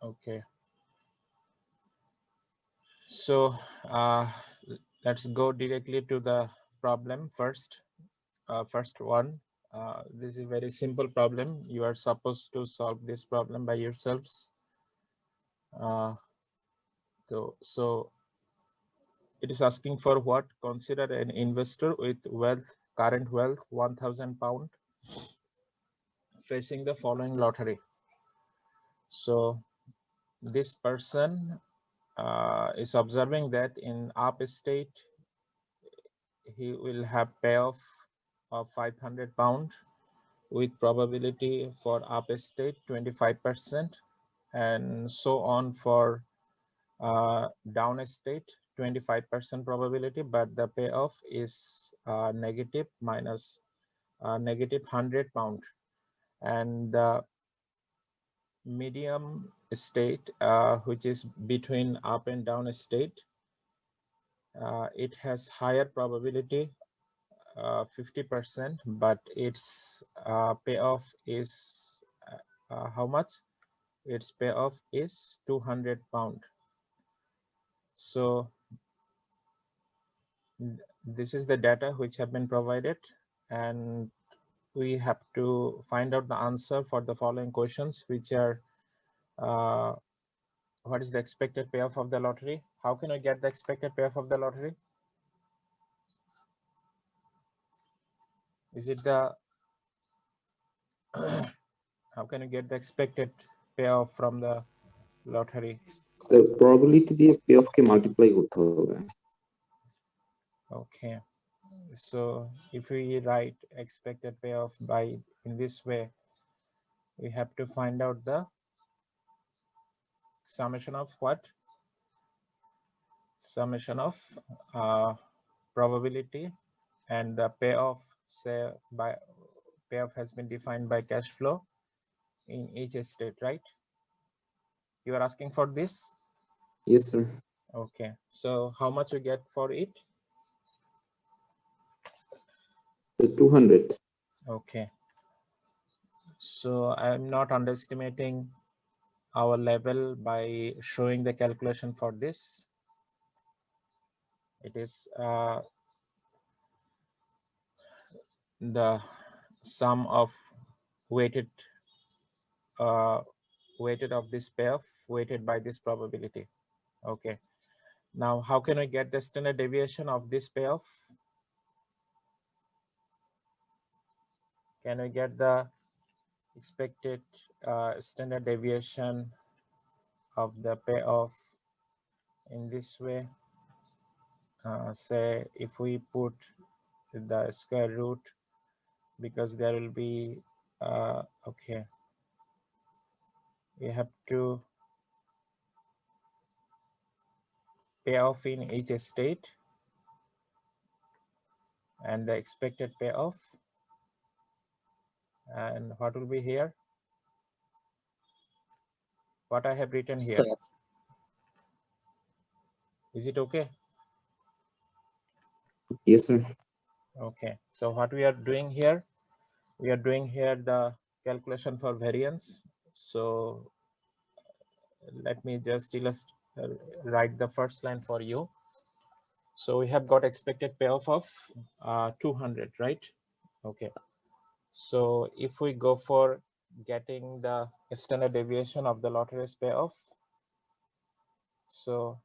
Okay. So let's go directly to the problem first. First one. This is very simple problem. You are supposed to solve this problem by yourselves. So it is asking for what? Consider an investor with current wealth, £1,000, facing the following lottery. So this person is observing that in up state, he will have payoff of £500 with probability for up state 25%, and so on for down state 25% probability, but the payoff is negative minus negative £100, and the medium state, which is between up and down state, it has higher probability, 50%, but its payoff is how much? Its payoff is £200. So this is the data which have been provided, and we have to find out the answer for the following questions, which are what is the expected payoff of the lottery? How can I get the expected payoff of the lottery? Is it the how can you get the expected payoff from the lottery? The probability দিয়ে payoff কে multiply করতে হবে। Okay, so if we write expected payoff by in this way, we have to find out the summation of what? Summation of probability and the payoff, say by payoff has been defined by cash flow in each state, right? You are asking for this? Yes, sir. Okay, so how much you get for it? The 200. Okay, so I'm not underestimating our level by showing the calculation for this. It is the sum of weighted of this payoff weighted by this probability. Okay, now how can we get the standard deviation of this payoff? Can we get the expected standard deviation of the payoff in this way? Say if we put the square root, because there will be okay, we have to payoff in each state and the expected payoff, and what will be here? What I have written here. Is it okay? Yes, sir. Okay, so what we are doing here, we are doing here the calculation for variance. So let me just write the first line for you. So we have got expected payoff of 200, right? Okay, so if we go for getting the standard deviation of the lottery's payoff, so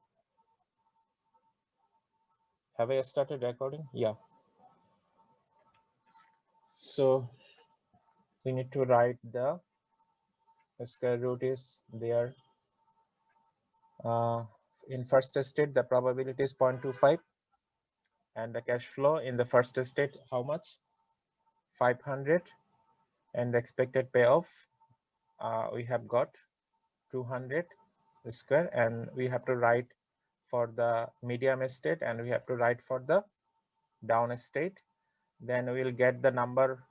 have I started recording? Yeah. So we need to write the square root is there. In first state, the probability is 0.25, and the cash flow in the first state, how much? 500, and the expected payoff, we have got 200 square, and we have to write for the medium state, and we have to write for the down state. Then we will get the number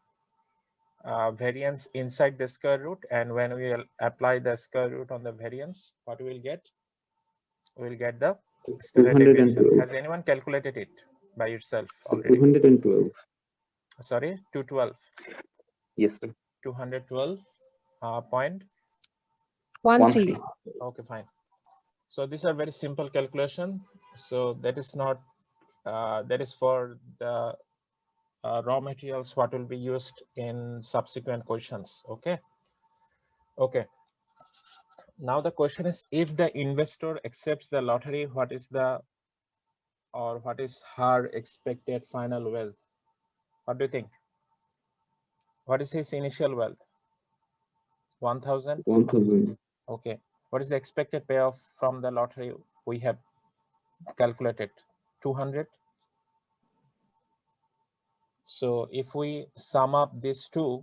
variance inside the square root, and when we will apply the square root on the variance, what we will get? We will get the standard deviation. Has anyone calculated it by yourself already? 212. Sorry, 212. Yes, sir. 212.12. 1-3. Okay, fine. So these are very simple calculation. So that is not, that is for the raw materials what will be used in subsequent questions. Okay. Okay. Now the question is, if the investor accepts the lottery, what is the, or what is her expected final wealth? What do you think? What is his initial wealth? 1,000. 1,000. Okay. What is the expected payoff from the lottery we have calculated? 200. So if we sum up these two,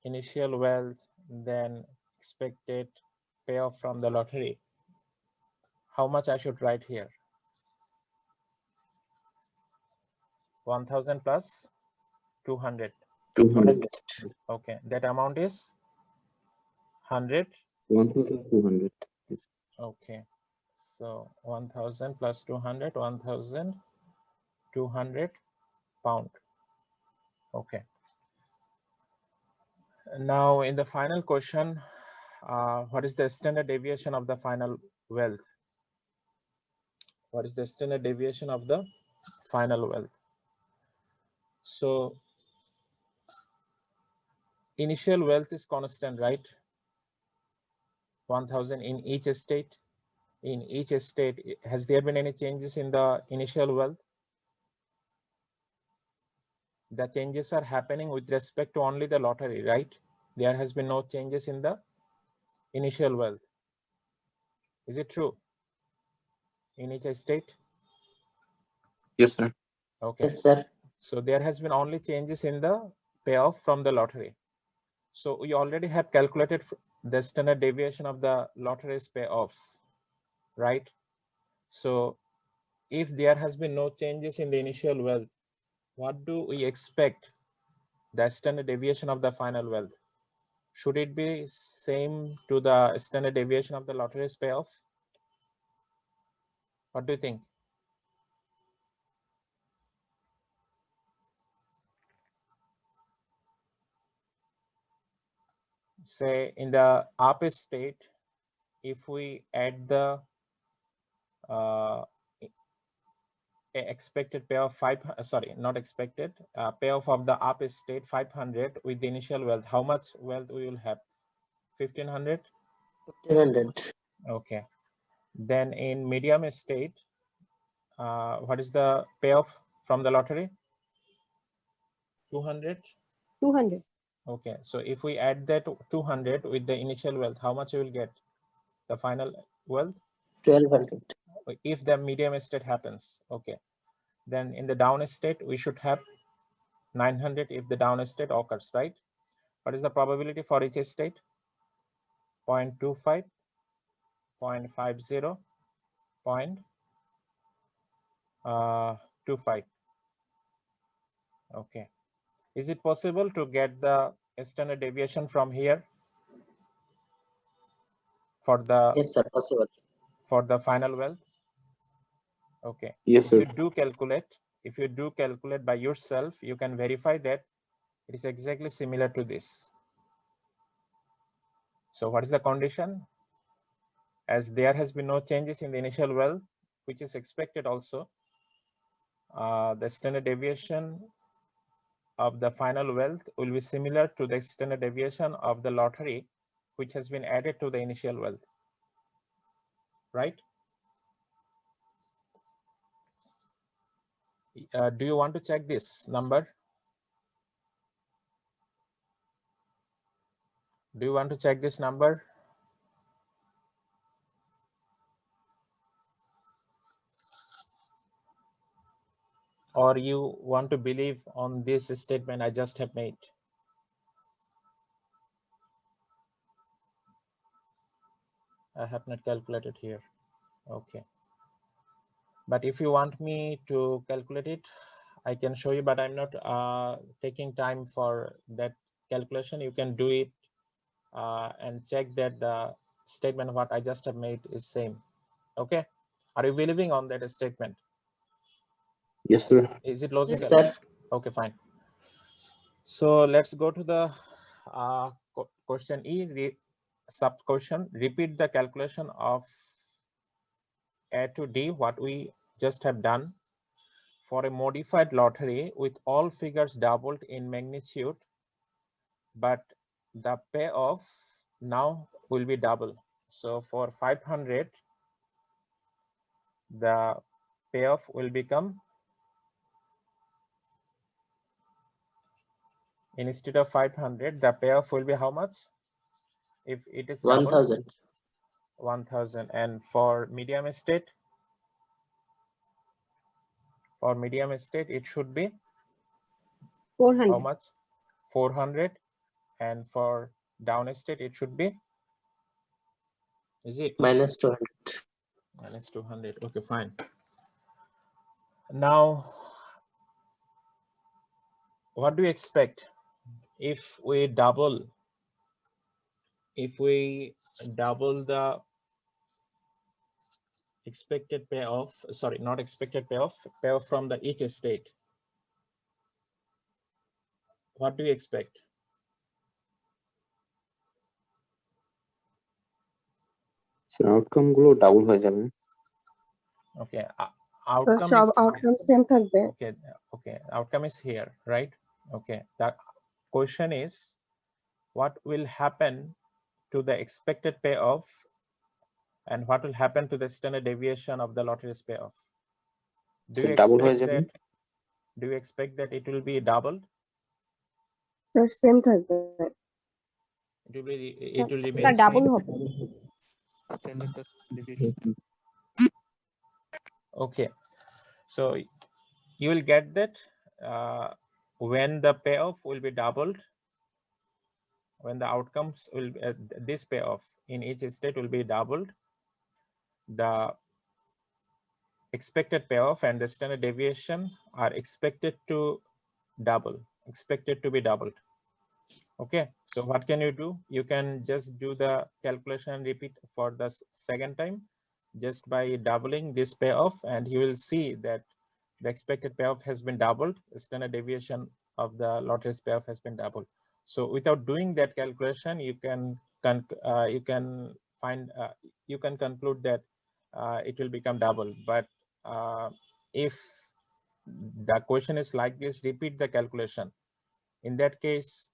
initial wealth, then expected payoff from the lottery, how much I should write here? 1,000 plus 200. 200. Okay, that amount is 100. 1,200. Yes. Okay, so 1,000 plus 200, 1,200 pound. Okay. Now in the final question, what is the standard deviation of the final wealth? What is the standard deviation of the final wealth? So initial wealth is constant, right? 1,000 in each estate. In each estate, has there been any changes in the initial wealth? The changes are happening with respect to only the lottery, right? There has been no changes in the initial wealth. Is it true? In each estate? Yes, sir. Okay. Yes, sir. So there has been only changes in the payoff from the lottery. So we already have calculated the standard deviation of the lottery's payoff, right? So if there has been no changes in the initial wealth, what do we expect the standard deviation of the final wealth? Should it be same to the standard deviation of the lottery's payoff? What do you think? Say in the up state, if we add the expected payoff not expected, payoff of the up state 500 with the initial wealth, how much wealth we will have? 1,500? 1,500. Okay. Then in medium state, what is the payoff from the lottery? 200? 200. Okay, so if we add that 200 with the initial wealth, how much you will get? The final wealth? 1,200. If the medium state happens, okay. Then in the down state, we should have 900 if the down state occurs, right? What is the probability for each state? 0.25, 0.50, 0.25. Okay. Is it possible to get the standard deviation from here for the, yes, sir, possible, for the final wealth? Okay. Yes, If sir. you do calculate, by yourself, you can verify that it is exactly similar to this. So what is the condition? As there has been no changes in the initial wealth, which is expected also, the standard deviation of the final wealth will be similar to the standard deviation of the lottery, which has been added to the initial wealth, right? Do you want to check this number? Do you want to check this number? Or you want to believe on this statement I just have made? I have not calculated here. Okay. But if you want me to calculate it, I can show you, but I'm not taking time for that calculation. You can do it and check that the statement what I just have made is same. Okay. Are you believing on that statement? Yes, sir. Is it logical? Yes, sir. Okay, fine. So let's go to the Question E, sub question, repeat the calculation of A to D, what we just have done, for a modified lottery with all figures doubled in magnitude, but the payoff now will be double. So for 500, the payoff will become, instead of 500, the payoff will be how much? If it is double, 1000. 1000. And for medium estate, it should be how 400. much? 400. And for down estate, it should be, is it Minus 200. minus 200? Okay, fine. Now, what do you expect if we double the expected payoff, sorry, not expected payoff, payoff from the each estate? What do you expect? Outcome গুলো double হয়ে যাবে। Okay, তো outcome সব is, outcome same থাকবে। okay, outcome is here, right? Okay, the question is, what will happen to the expected payoff and what will happen to the standard deviation of the lottery's payoff? Do you double হয়ে expect যাবে। that, do you expect that it will be doubled? Sir same থাকবে। It will remain sir double same. হবে। Okay, so you will get that when the payoff will be doubled, when the outcomes will this payoff in each state will be doubled, the expected payoff and the standard deviation are expected to be doubled. Okay, so what can you do? You can just do the calculation and repeat for the second time, just by doubling this payoff, and you will see that the expected payoff has been doubled, the standard deviation of the lottery's payoff has been doubled. So without doing that calculation, you can conclude that it will become double. But if the question is like this, repeat the calculation. In that case,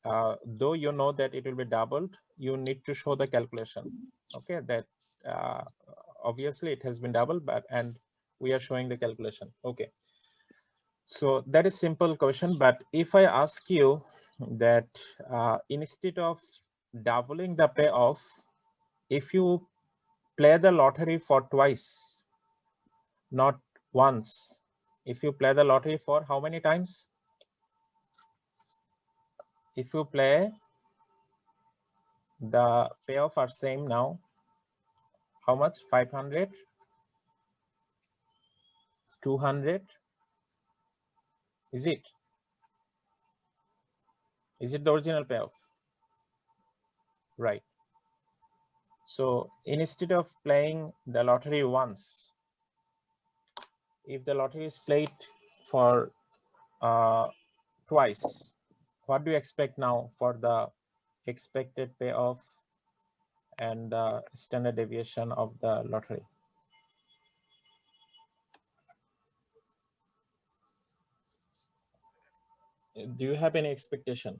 though you know that it will be doubled, you need to show the calculation. Okay, that obviously it has been doubled, but and we are showing the calculation. Okay, so that is simple question. But if I ask you that instead of doubling the payoff, if you play the lottery for twice, not once, if you play the lottery for how many times? If you play, the payoff are same now. How much? 500, 200. Is it the original payoff? Right. So instead of playing the lottery once, if the lottery is played for twice, what do you expect now for the expected payoff and the standard deviation of the lottery? Do you have any expectation?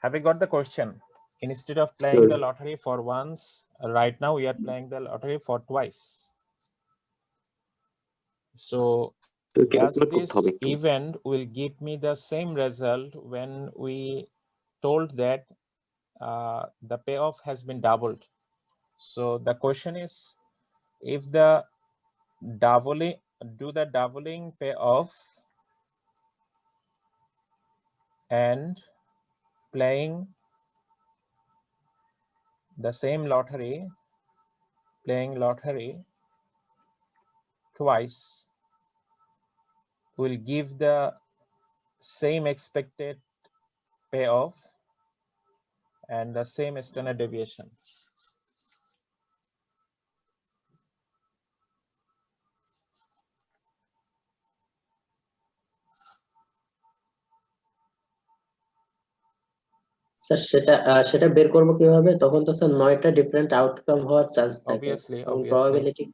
Have you got the question? Instead of playing the lottery for once, right now we are playing the lottery for twice. So does this event will give me the same result when we told that the payoff has been doubled? So the question is, if the doubling payoff and playing the same lottery, twice, will give the same expected payoff and the same standard deviation. Sir সেটা বের করবো কিভাবে? তখন তো sir 9টা different outcome হওয়ার chance থাকে Obviously, এবং obviously, probability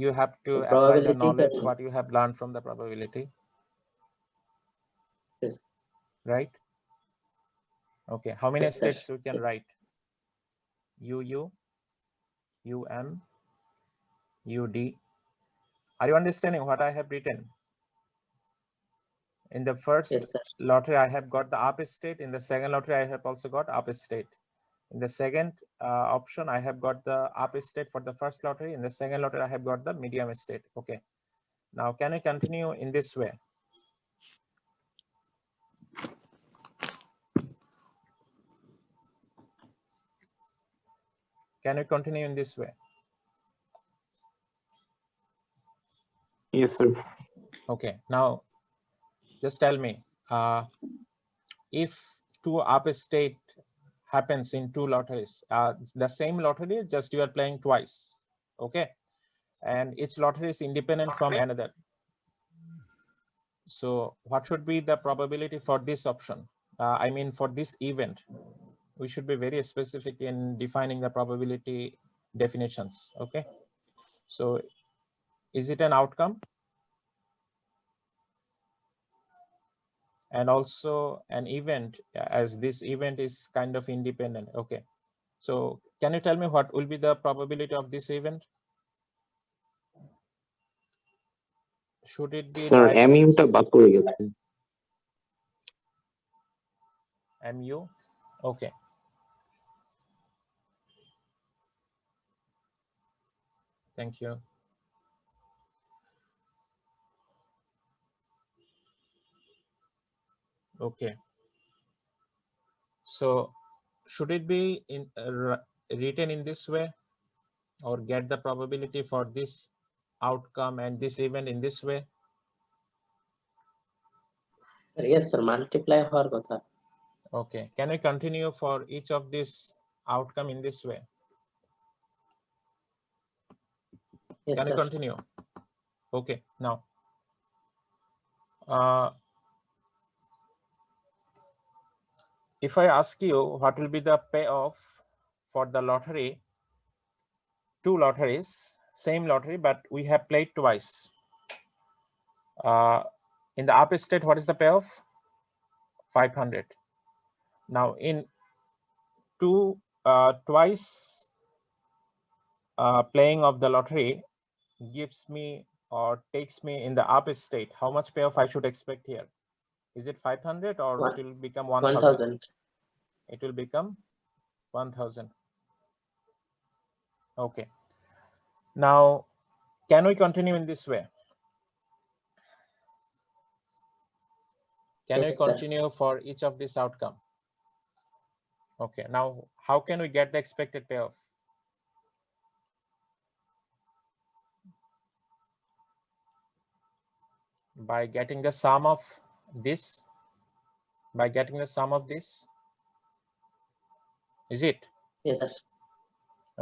you have to apply the probability knowledge com. what you have learned from the probability, Yes. right? Okay, how many Yes, sir. states you can write? UU, UM, UD. Are you understanding what I have written? In the first Yes, sir. lottery, I have got the up state. In the second lottery, I have also got up state. In the second option, I have got the up state for the first lottery. In the second lottery, I have got the medium state. Okay. Now, can I continue in this way? Can we continue in this way? Yes, sir. Okay. Now, just tell me, if two up state happens in two lotteries, the same lottery, just you are playing twice. Okay. And each lottery is independent from another. So what should be the probability for this option? I mean, for this event, we should be very specific in defining the probability definitions. Okay. So is it an outcome? And also an event, as this event is kind of independent. Okay. So can you tell me what will be the probability of this event? Should it be sir like এমইউটা বাদ পড়ে গেছে। MU? Okay. Thank you. Okay. So should it be written in this way, or get the probability for this outcome and this event in this way? Yes, sir. Multiply হওয়ার কথা। Okay. Can we continue for each of this outcome in this way? Yes, Can we sir. continue? Okay. Now, if I ask you what will be the payoff for the lottery, two lotteries, same lottery, but we have played twice. In the up state, what is the payoff? 500. Now in twice playing of the lottery gives me or takes me in the up state, how much payoff I should expect here? Is it 500 or it will become 1000? 1000. It will become 1000. Okay. Now, can we continue in this way? Can we Yes, sir. continue for each of this outcome? Okay. Now, how can we get the expected payoff? By getting the sum of this, by getting the sum of this. Is it? Yes, sir.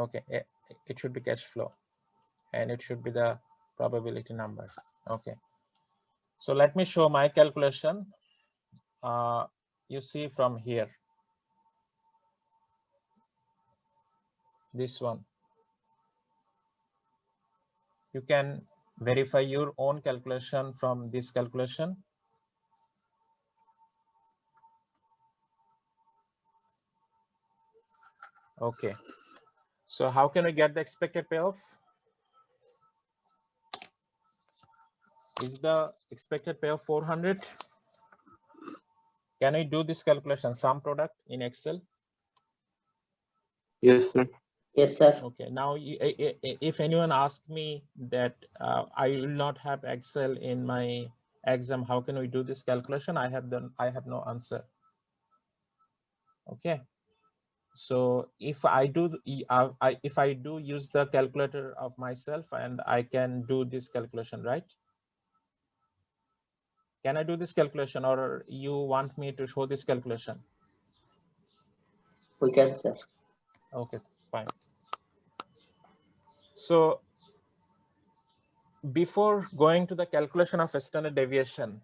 Okay. It should be cash flow, and it should be the probability number. Okay. So let me show my calculation. You see from here, this one. You can verify your own calculation from this calculation. Okay. So how can we get the expected payoff? Is the expected payoff 400? Can I do this calculation, sum product in Excel? Yes, sir. Yes, sir. Okay. Now, if anyone asks me that I will not have Excel in my exam, how can we do this calculation? I have no answer. Okay. So if I do use the calculator of myself, and I can do this calculation, right? Can I do this calculation, or you want me to show this calculation? We can, sir. Okay, fine. So before going to the calculation of standard deviation,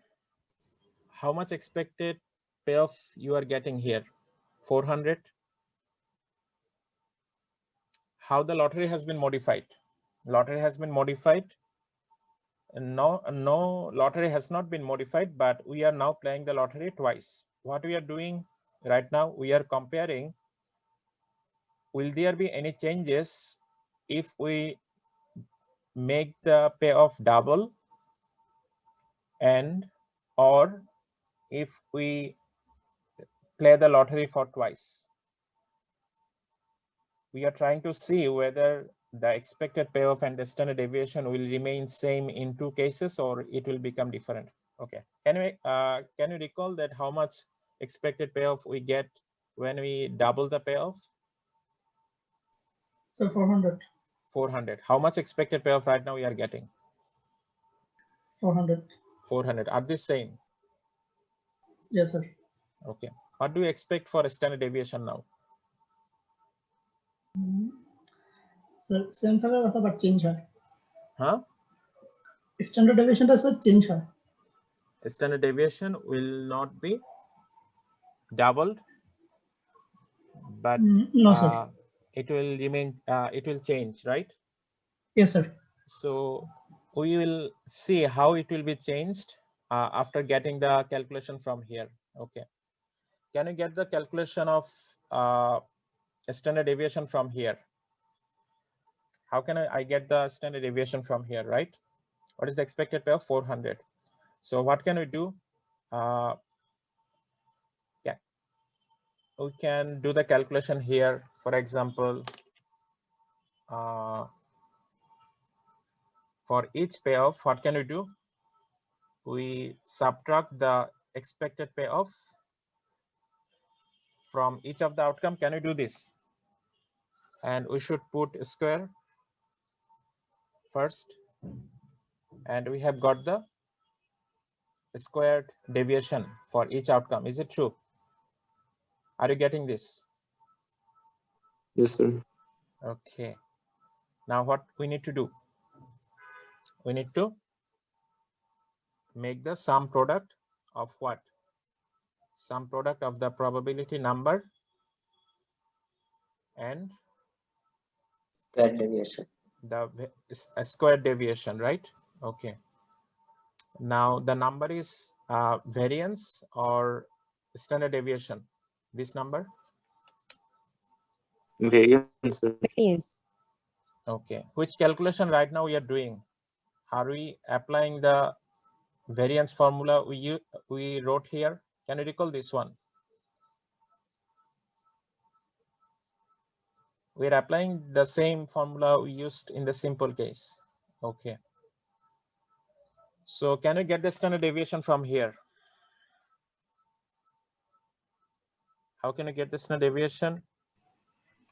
how much expected payoff you are getting here? 400. How the lottery has been modified? Lottery has been modified. No, lottery has not been modified, but we are now playing the lottery twice. What we are doing right now, we are comparing, will there be any changes if we make the payoff double, and or if we play the lottery for twice? We are trying to see whether the expected payoff and the standard deviation will remain same in two cases or it will become different. Okay, can you recall that how much expected payoff we get when we double the payoff? So 400. 400. How much expected payoff right now we are getting? 400. 400. Are they same? Yes, sir. Okay. What do you expect for a standard deviation now? Sir, same থাকার কথা but change হয়। Huh? Standard deviation টা sir change হয়। Standard deviation will not be doubled, but No, sir. it will remain, it will change, right? Yes, sir. So we will see how it will be changed after getting the calculation from here. Okay, can you get the calculation of standard deviation from here? How can I get the standard deviation from here, right? What is the expected payoff? 400. So what can we do? Yeah, we can do the calculation here. For example, for each payoff, what can we do? We subtract the expected payoff from each of the outcome. Can we do this? And we should put a square first, and we have got the squared deviation for each outcome. Is it true? Are you getting this? Yes, sir. Okay, now what we need to do? We need to make the sum product of what? Sum product of the probability number and Square deviation. the square deviation, right? Okay, now the number is variance or standard deviation. This number? Variance, sir. Variance. Okay, which calculation right now we are doing? Are we applying the variance formula we wrote here? Can you recall this one? We're applying the same formula we used in the simple case. Okay, so can you get the standard deviation from here? How can you get the standard deviation?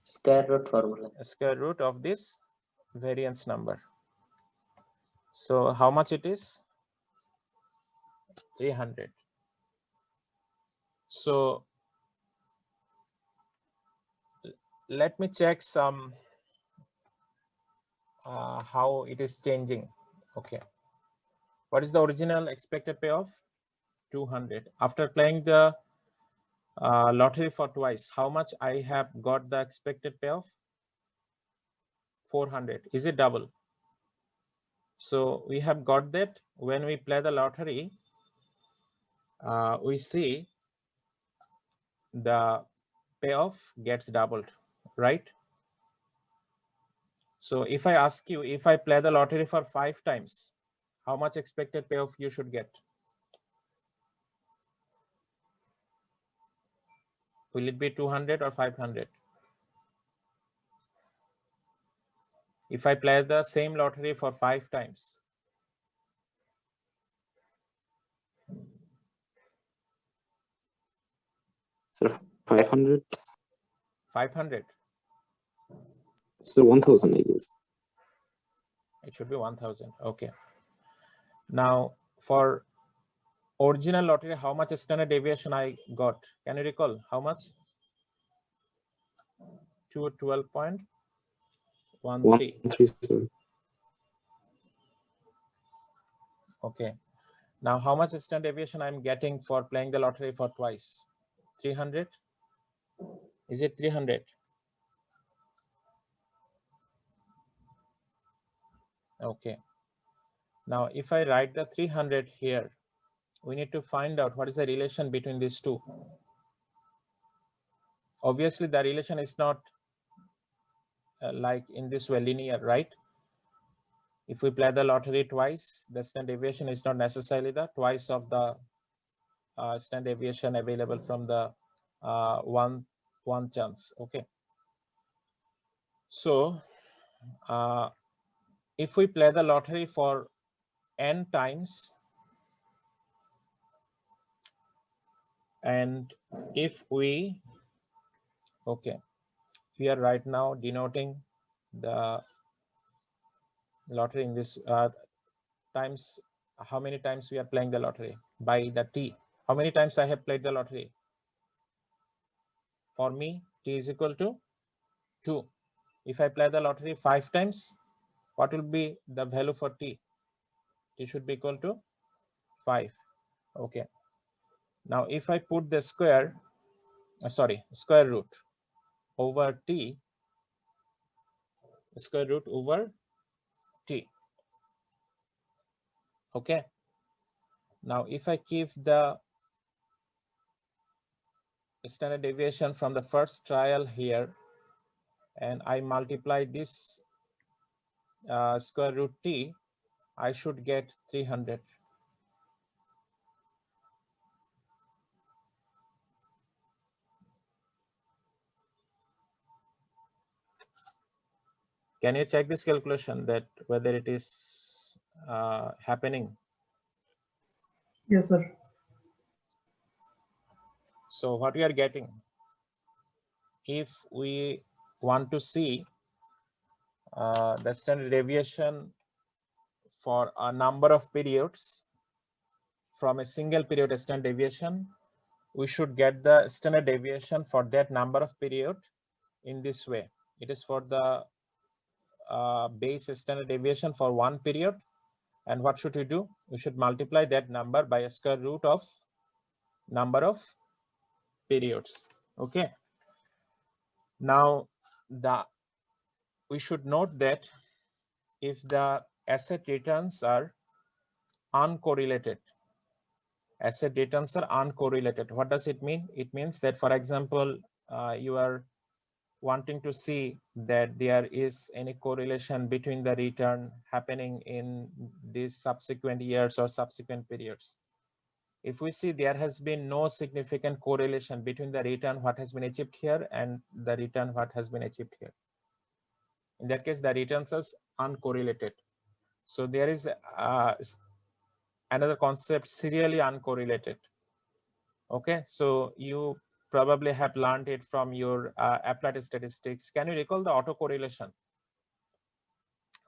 Square root formula. Square root of this variance number. So how much it is? 300. So let me check some how it is changing. Okay, what is the original expected payoff? 200. After playing the lottery for twice, how much I have got the expected payoff? 400. Is it double? So we have got that when we play the lottery, we see the payoff gets doubled, right? So if I ask you, if I play the lottery for 5 times, how much expected payoff you should get? Will it be 200 or 500? If I play the same lottery for 5 times, Sir, 500. 500. So 1,000, I guess. It should be 1000. Okay, now for original lottery, how much standard deviation I got? Can you recall how much? 12.13. 1,3, sir. Okay, now how much standard deviation I'm getting for playing the lottery for twice? 300. Is it 300? Okay. Now, if I write the 300 here, we need to find out what is the relation between these two. Obviously, the relation is not like in this way linear, right? If we play the lottery twice, the standard deviation is not necessarily the twice of the standard deviation available from the one chance. Okay. So if we play the lottery for n times, and if we, okay, we are right now denoting the lottery in this times, how many times we are playing the lottery by the t. How many times I have played the lottery? For me, t is equal to 2. If I play the lottery 5 times, what will be the value for t? T should be equal to 5. Okay. Now, if I put the square root over t, square root over t. Okay. Now, if I keep the standard deviation from the first trial here, and I multiply this square root t, I should get 300. Can you check this calculation that whether it is happening? Yes, sir. So what we are getting, if we want to see the standard deviation for a number of periods from a single period standard deviation, we should get the standard deviation for that number of period in this way. It is for the base standard deviation for one period. And what should we do? We should multiply that number by a square root of number of periods. Okay. Now, we should note that if the asset returns are uncorrelated, what does it mean? It means that, for example, you are wanting to see that there is any correlation between the return happening in these subsequent years or subsequent periods. If we see there has been no significant correlation between the return what has been achieved here and the return what has been achieved here, in that case the returns are uncorrelated. So there is another concept, serially uncorrelated. Okay, so you probably have learned it from your applied statistics. Can you recall the autocorrelation?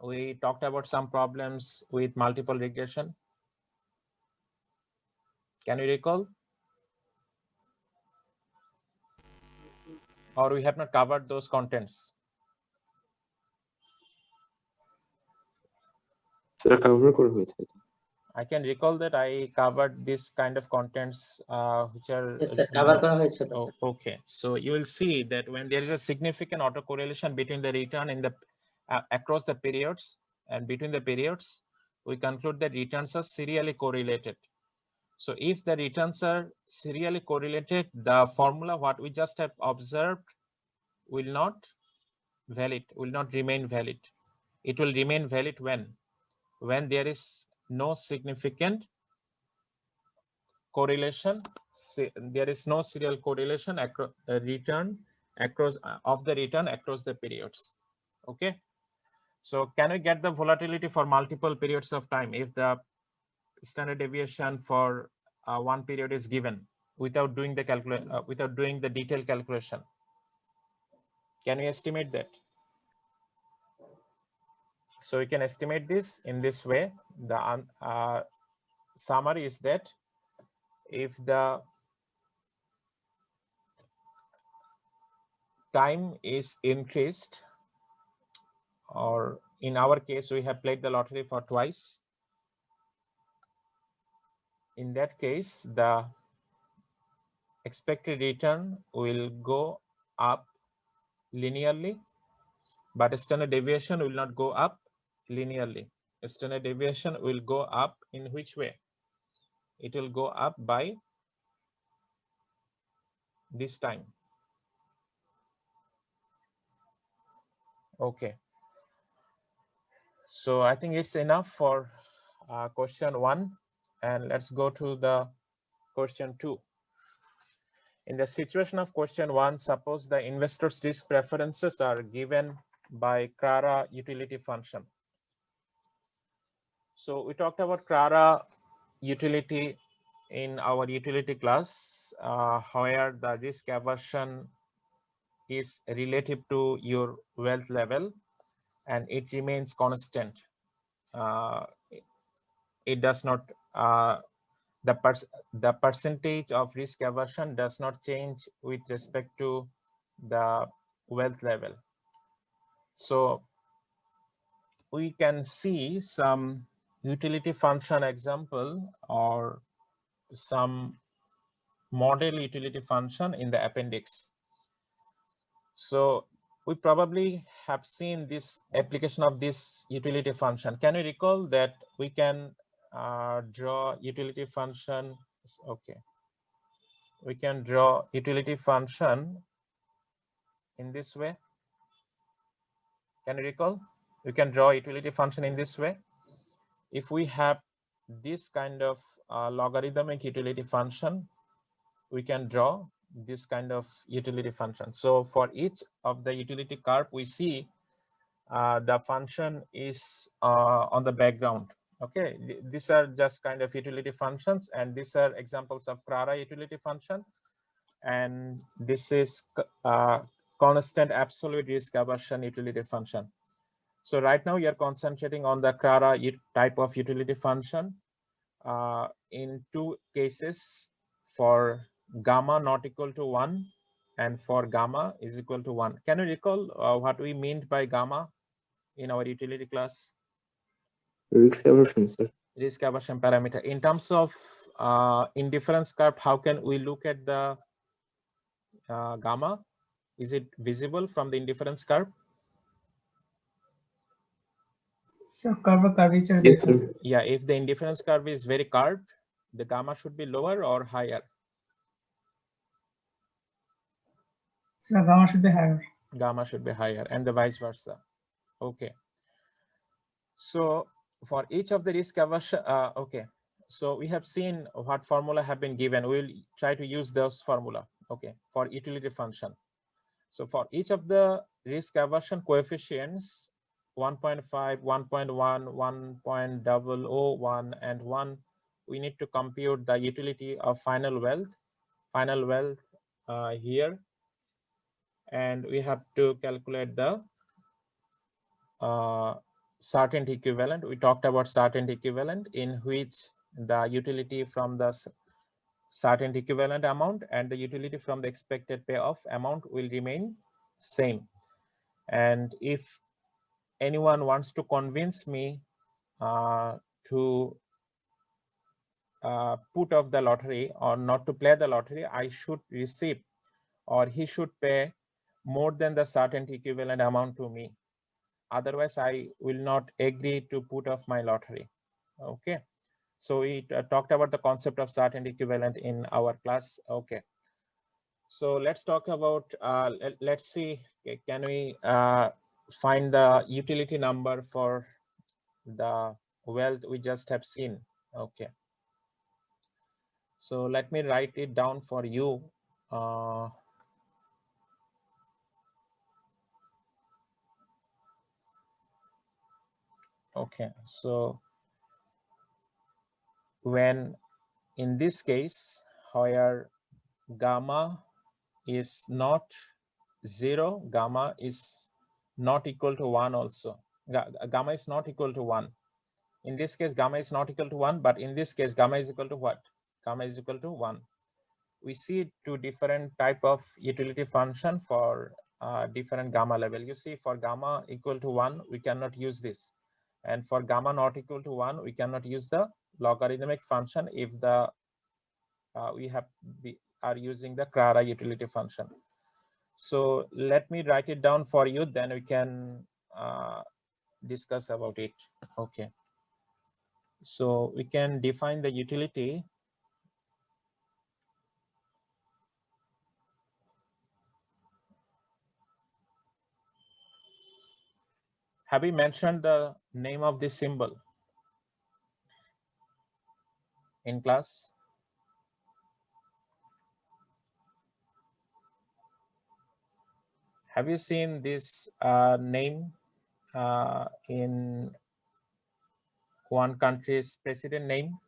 We talked about some problems with multiple regression. Can you recall? Or we have not covered those contents? সেটা cover করা হয়েছে। I can recall that I covered this kind of contents which are Yes, sir, cover করা হয়েছে তো, oh, sir. okay. So you will see that when there is a significant autocorrelation between the return in the across the periods and between the periods, we conclude that returns are serially correlated. So if the returns are serially correlated, the formula what we just have observed will not remain valid. It will remain valid when there is no significant correlation, there is no serial correlation across of the return across the periods. Okay, so can we get the volatility for multiple periods of time if the standard deviation for one period is given without doing the without doing the detailed calculation? Can we estimate that? So we can estimate this in this way. The summary is that if the time is increased, or in our case we have played the lottery for twice, in that case the expected return will go up linearly, but standard deviation will not go up linearly. Standard deviation will go up in which way? It will go up by this time. Okay. So I think it's enough for question 1, and let's go to the question 2. In the situation of question 1, suppose the investor's risk preferences are given by Qra utility function. So we talked about Qra utility in our utility class, where the risk aversion is relative to your wealth level and it remains constant. It does not, the percentage of risk aversion does not change with respect to the wealth level. So we can see some utility function example or some model utility function in the appendix. So we probably have seen this application of this utility function. Can you recall that we can draw utility function? Okay, we can draw utility function in this way. Can you recall? We can draw utility function in this way. If we have this kind of logarithmic utility function, we can draw this kind of utility function. So for each of the utility curve, we see the function is on the background. Okay, these are just kind of utility functions, and these are examples of Qra utility function. And this is constant absolute risk aversion utility function. So right now you're concentrating on the Qra type of utility function in two cases, for gamma not equal to 1 and for gamma is equal to 1. Can you recall what we meant by gamma in our utility class? Risk aversion, sir. Risk aversion parameter. In terms of indifference curve, how can we look at the gamma? Is it visible from the indifference curve? So curvature. Yes, sir. Yeah, if the indifference curve is very curved, the gamma should be lower or higher? So gamma should be higher. Gamma should be higher, and the vice versa. Okay. So for each of the risk aversion, okay. So we have seen what formula have been given. We'll try to use those formula. Okay, for utility function. So for each of the risk aversion coefficients, 1.5, 1.1, 1.001, and 1, we need to compute the utility of final wealth here, and we have to calculate the certainty equivalent. We talked about certainty equivalent, in which the utility from the certainty equivalent amount and the utility from the expected payoff amount will remain same. And if anyone wants to convince me to put off the lottery or not to play the lottery, I should receive, or he should pay more than the certainty equivalent amount to me. Otherwise, I will not agree to put off my lottery. Okay. So we talked about the concept of certainty equivalent in our class. Okay. So let's talk about, let's see, can we find the utility number for the wealth we just have seen. Okay. So let me write it down for you. Okay, so when in this case, where gamma is not 0, gamma is not equal to 1 also. Gamma is not equal to 1. In this case, gamma is not equal to 1, but in this case, gamma is equal to what? Gamma is equal to 1. We see two different type of utility function for different gamma level. You see, for gamma equal to 1, we cannot use this. And for gamma not equal to 1, we cannot use the logarithmic function if the are using the Qra utility function. So let me write it down for you, then we can discuss about it. Okay. So we can define the utility. Have we mentioned the name of this symbol in class? Have you seen this name in one country's president name?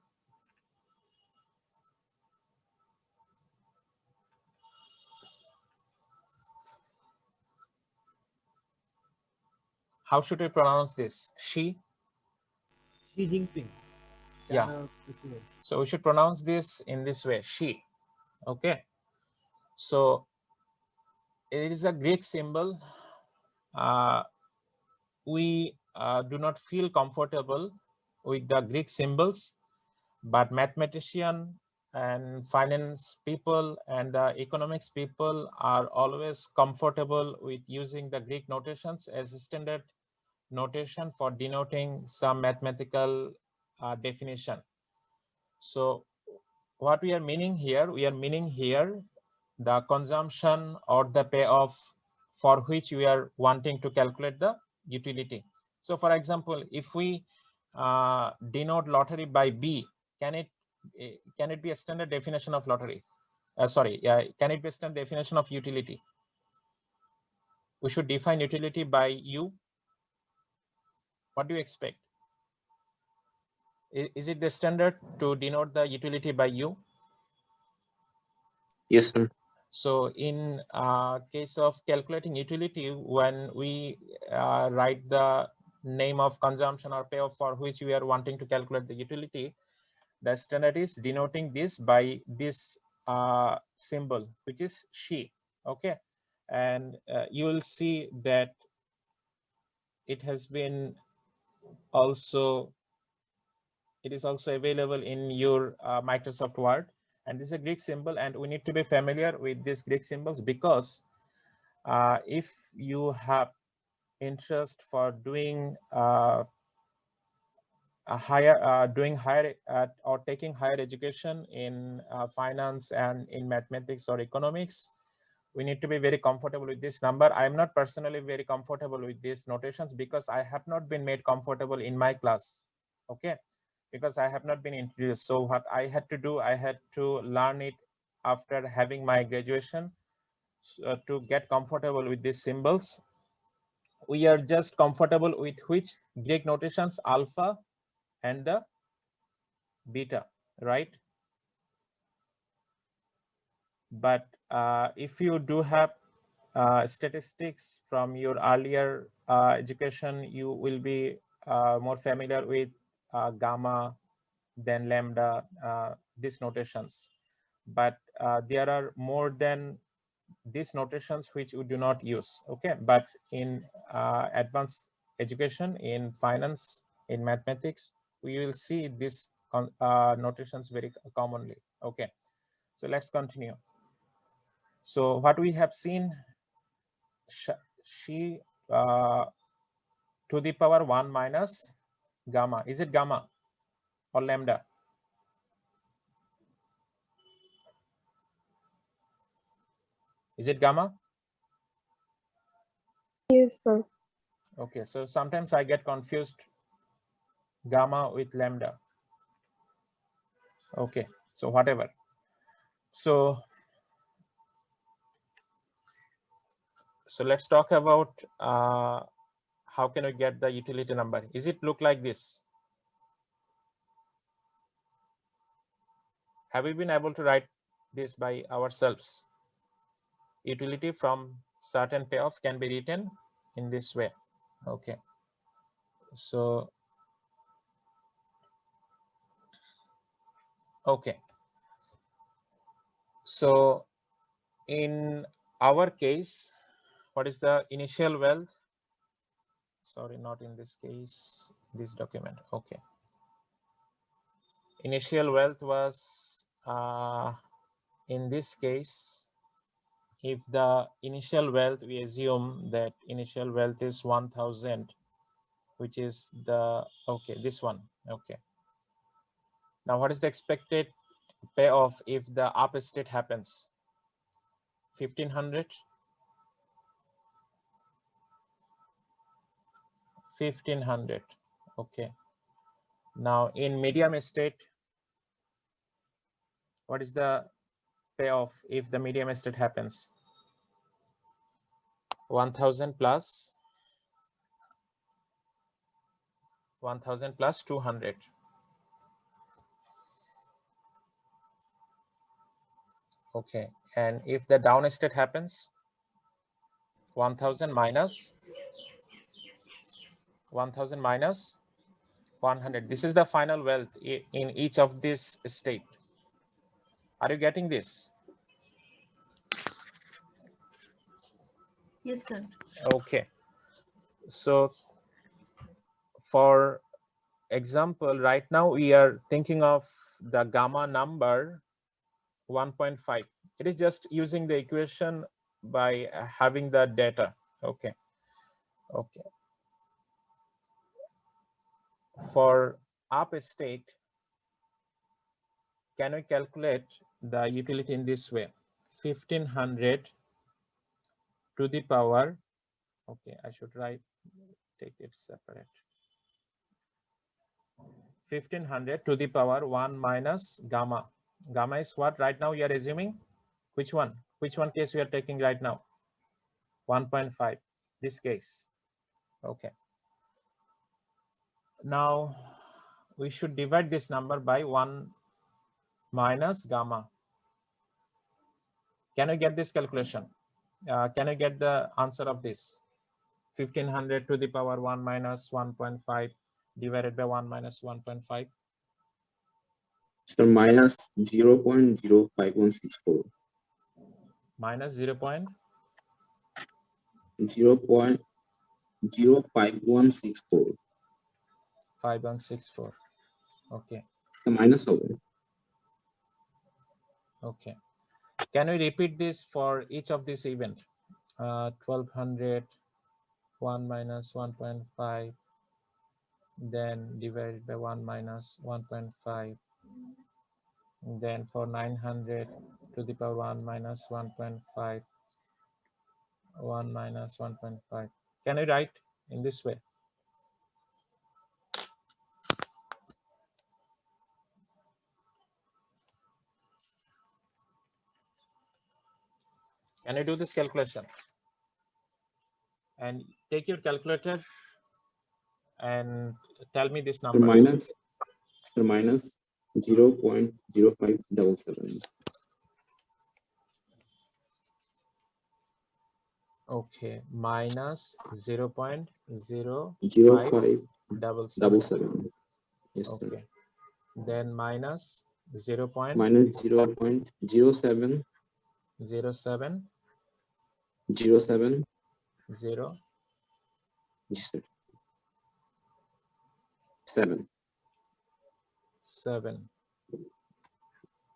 How should we pronounce this? Xi? Xi Jinping, Yeah. China president. So we should pronounce this in this way, Xi. Okay. So it is a Greek symbol. We do not feel comfortable with the Greek symbols, but mathematician and finance people and the economics people are always comfortable with using the Greek notations as a standard notation for denoting some mathematical definition. So what we are meaning here, the consumption or the payoff for which we are wanting to calculate the utility. So for example, if we denote lottery by B, can it be a standard definition of lottery? Can it be a standard definition of utility? We should define utility by U. What do you expect? Is it the standard to denote the utility by U? Yes, sir. So in case of calculating utility, when we write the name of consumption or payoff for which we are wanting to calculate the utility, the standard is denoting this by this symbol, which is Xi. Okay. And you will see that it has been also, it is also available in your Microsoft Word. And this is a Greek symbol, and we need to be familiar with these Greek symbols, because if you have interest for doing higher or taking higher education in finance and in mathematics or economics, we need to be very comfortable with this number. I am not personally very comfortable with these notations because I have not been made comfortable in my class. Okay, because I have not been introduced. So what I had to do, I had to learn it after having my graduation. To get comfortable with these symbols, we are just comfortable with which Greek notations, alpha and the beta, right? But if you do have statistics from your earlier education, you will be more familiar with gamma, then lambda, these notations. But there are more than these notations which we do not use. Okay, but in advanced education, in finance, in mathematics, we will see these notations very commonly. Okay, so let's continue. So what we have seen, Xi to the power 1 minus gamma. Is it gamma or lambda? Is it gamma? Yes, sir. Okay, so sometimes I get confused gamma with lambda. Okay, so whatever. So let's talk about how can we get the utility number. Is it look like this? Have we been able to write this by ourselves? Utility from certain payoff can be written in this way. Okay, so okay, so in our case, what is the initial wealth? Sorry, not in this case, this document. Okay, initial wealth was in this case, if the initial wealth, we assume that initial wealth is 1000, which is the, okay, this one. Okay. Now, what is the expected payoff if the up state happens? 1500. 1500. Okay. Now, in medium state, what is the payoff if the medium state happens? 1000 plus 1000 plus 200. Okay. And if the down state happens, 1000 minus 1000 minus 100. This is the final wealth in each of this state. Are you getting this? Yes, sir. Okay. So for example, right now we are thinking of the gamma number 1.5. It is just using the equation by having the data. Okay. Okay. For up state, can we calculate the utility in this way? 1500 to the power, okay, I should take it separate. 1500 to the power 1 minus gamma. Gamma is what right now you are assuming? Which one? Which one case we are taking right now? 1.5, this case. Okay. Now we should divide this number by 1 minus gamma. Can you get this calculation? Can you get the answer of this? 1500 to the power 1 minus 1.5 divided by 1 minus 1.5. Sir, minus 0.05164. Minus 0.0. 0.05164. 5164. Okay. The minus of it. Okay. Can we repeat this for each of this event? 1200, 1 minus 1.5, then divided by 1 minus 1.5. Then for 900 to the power 1 minus 1.5, 1 minus 1.5. Can I write in this way? Can you do this calculation? And take your calculator and tell me this number. Minus 0.0577. Okay, minus 0.0577. 0577. Yes, sir. Okay. Then minus 0.07. Minus 0.0707. 0. Yes, sir. 7. 7.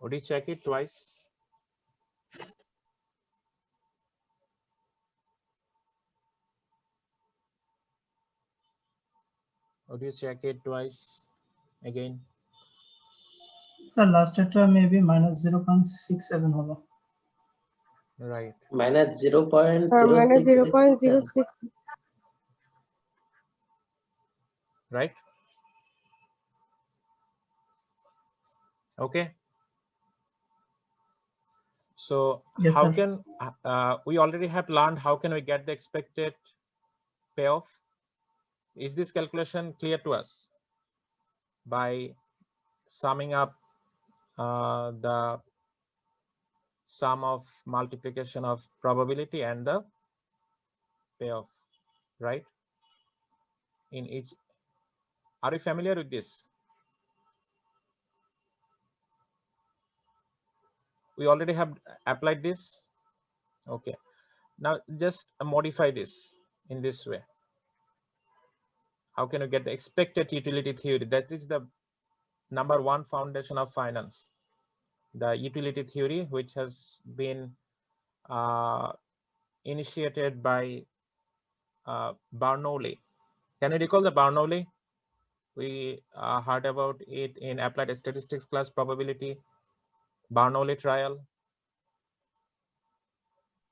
Would you check it twice? Would you check it twice again? Sir, last একটা maybe minus 0.67 হলো। Right. minus minus 0.0667. 0.06. Right. Okay. So Yes, how sir. can we already have learned how can we get the expected payoff? Is this calculation clear to us? By summing up the sum of multiplication of probability and the payoff, right? In each, are you familiar with this? We already have applied this. Okay. Now just modify this in this way. How can you get the expected utility theory? That is the number one foundation of finance. the utility theory, which has been initiated by Bernoulli. Can you recall the Bernoulli? We heard about it in applied statistics class, probability, Bernoulli trial.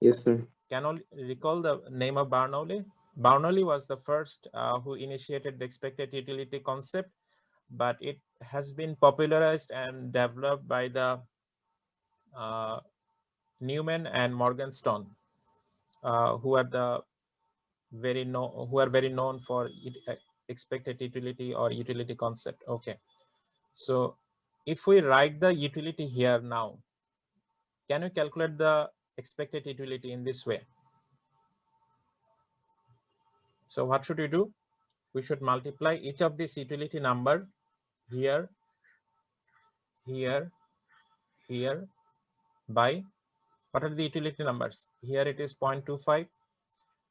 Yes, sir. Can you recall the name of Bernoulli? Bernoulli was the first who initiated the expected utility concept, but it has been popularized and developed by the Newman and Morgenstern, who are very known for expected utility or utility concept. Okay, so if we write the utility here now, can you calculate the expected utility in this way? So what should we do? We should multiply each of these utility number here, here, here by, what are the utility numbers? Here it is 0.25,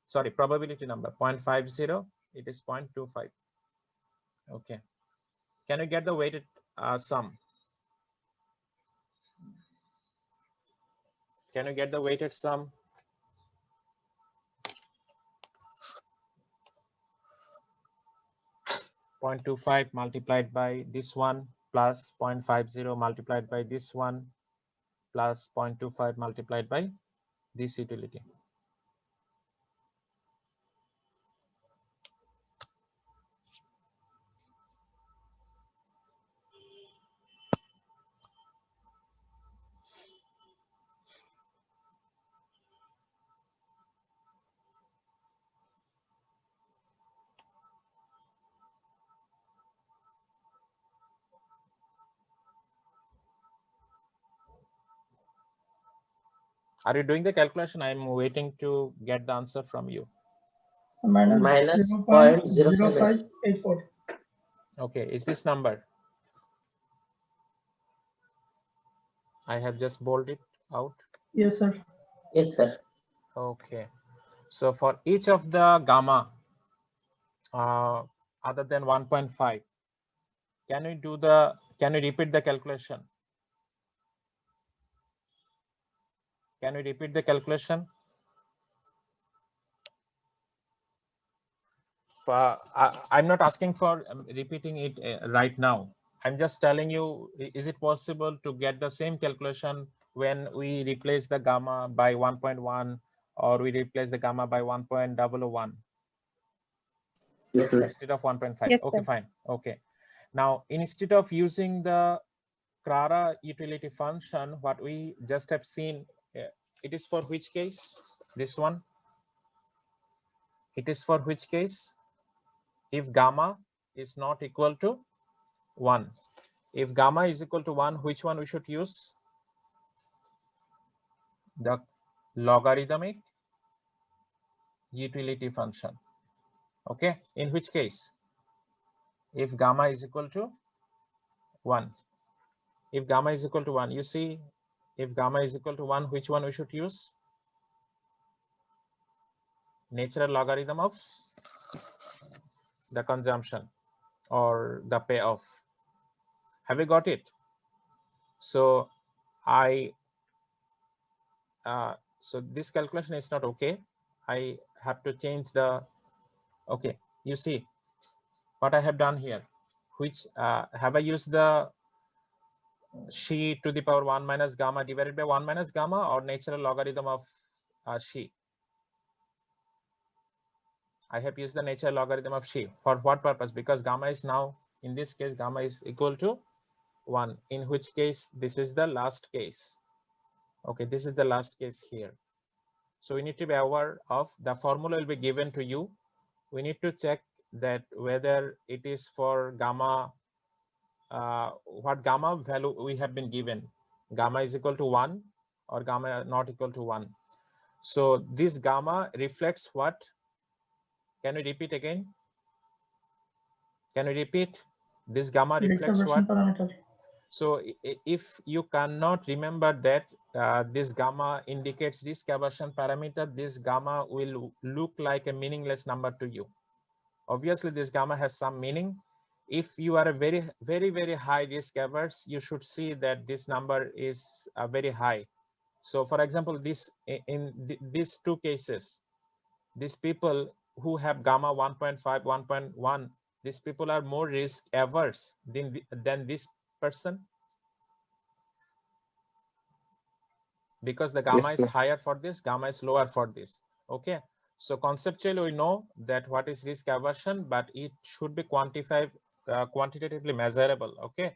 sorry, probability number 0.50, it is 0.25. Okay, can you get the weighted sum? Can you get the weighted sum? .25 multiplied by this one plus 0.50 multiplied by this one plus 0.25 multiplied by this utility. Are you doing the calculation? I'm waiting to get the answer from you. So minus Minus 0.0584. Okay, is this number? I have just bolded out. Yes, sir. Yes, sir. Okay, so for each of the gamma other than 1.5, can you repeat the calculation? Can we repeat the calculation? I'm not asking for repeating it right now. I'm just telling you, is it possible to get the same calculation when we replace the gamma by 1.1 or we replace the gamma by 1.001 Yes, Yes, sir. sir. instead of 1.5? Yes, Okay, sir. fine. Okay. Now, instead of using the Qra utility function, what we just have seen, it is for which case? This one? It is for which case? If gamma is not equal to 1. If gamma is equal to 1, which one we should use? The logarithmic utility function. Okay, in which case? If gamma is equal to 1. If gamma is equal to 1, you see, if gamma is equal to 1, which one we should use? Natural logarithm of the consumption or the payoff. Have you got it? So so this calculation is not okay. I have to change the, okay, you see what I have done here, which have I used the she to the power 1 minus gamma divided by 1 minus gamma or natural logarithm of she? I have used the natural logarithm of she. For what purpose? Because gamma is now, in this case, gamma is equal to 1, in which case this is the last case. Okay, this is the last case here. So we need to be aware of the formula will be given to you. We need to check that whether it is for gamma, what gamma value we have been given. Gamma is equal to 1 or gamma not equal to 1. So this gamma reflects what? Can we repeat again? Can we repeat? This gamma reflects what? Parameter. So if you cannot remember that this gamma indicates risk aversion parameter, this gamma will look like a meaningless number to you. Obviously, this gamma has some meaning. if you are a very high risk averse, you should see that this number is very high. So for example, these two cases, these people who have gamma 1.5, 1.1, these people are more risk averse than this person, because the gamma Yes, is sir. higher for this, gamma is lower for this. Okay, so conceptually we know that what is risk aversion, but it should be quantified, quantitatively measurable. Okay,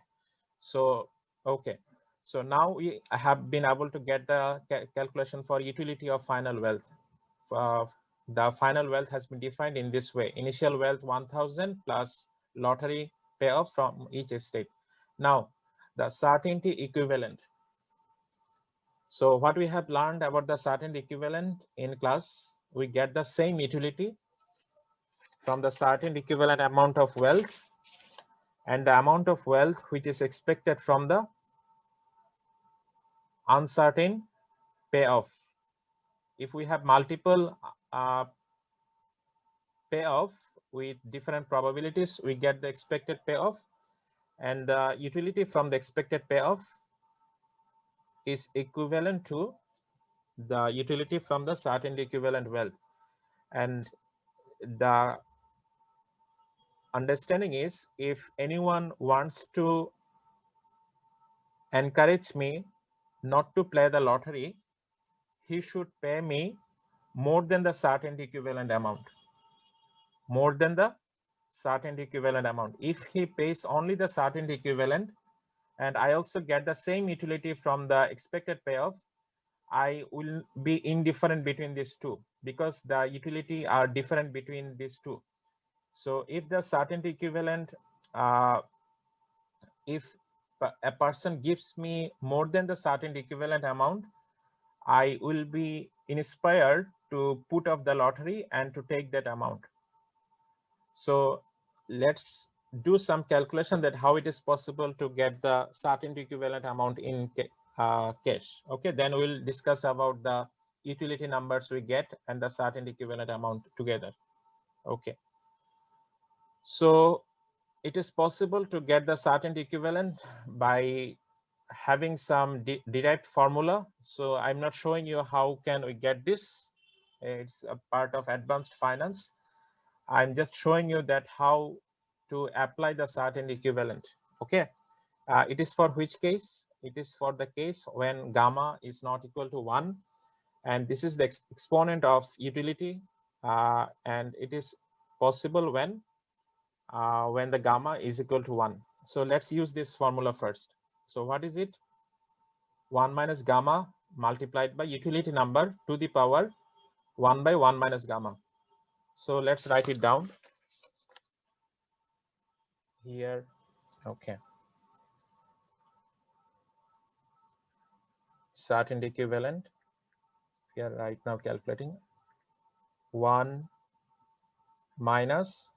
so okay, so now we have been able to get the calculation for utility of final wealth. The final wealth has been defined in this way: initial wealth 1000 plus lottery payoff from each estate. Now the certainty equivalent. So what we have learned about the certainty equivalent in class, we get the same utility from the certainty equivalent amount of wealth and the amount of wealth which is expected from the uncertain payoff. If we have multiple payoff with different probabilities, we get the expected payoff, and the utility from the expected payoff is equivalent to the utility from the certainty equivalent wealth. And the understanding is, if anyone wants to encourage me not to play the lottery, he should pay me more than the certainty equivalent amount. More than the certainty equivalent amount. If he pays only the certainty equivalent, and I also get the same utility from the expected payoff, I will be indifferent between these two, because the utility are different between these two. So if the certainty equivalent, if a person gives me more than the certainty equivalent amount, I will be inspired to put off the lottery and to take that amount. So let's do some calculation that how it is possible to get the certainty equivalent amount in cash. Okay, then we'll discuss about the utility numbers we get and the certainty equivalent amount together. Okay, so it is possible to get the certainty equivalent by having some derived formula. So I'm not showing you how can we get this. It's a part of advanced finance. I'm just showing you that how to apply the certainty equivalent. Okay, it is for which case? It is for the case when gamma is not equal to 1, and this is the exponent of utility, and it is possible when the gamma is equal to 1. So let's use this formula first. So what is it? 1 minus gamma multiplied by utility number to the power 1 by 1 minus gamma. So let's write it down here. Okay. Certainty equivalent, we are right now calculating 1 minus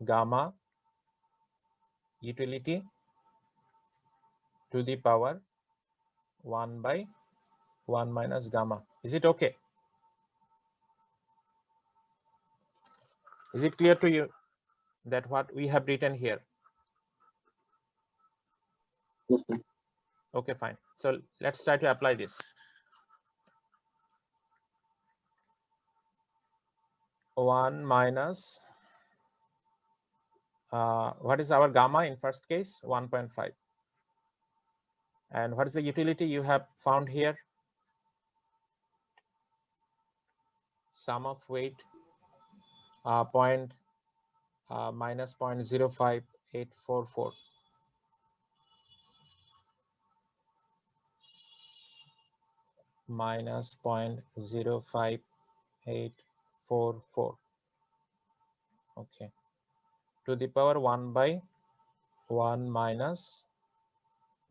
gamma utility to the power 1 by 1 minus gamma. Is it okay? Is it clear to you that what we have written here? Yes, sir. Okay, fine. So let's try to apply this. 1 minus, what is our gamma in first case? 1.5. And what is the utility you have found here? Sum of weight minus 0.05844. Minus 0.05844. Okay, to the power 1 by 1 minus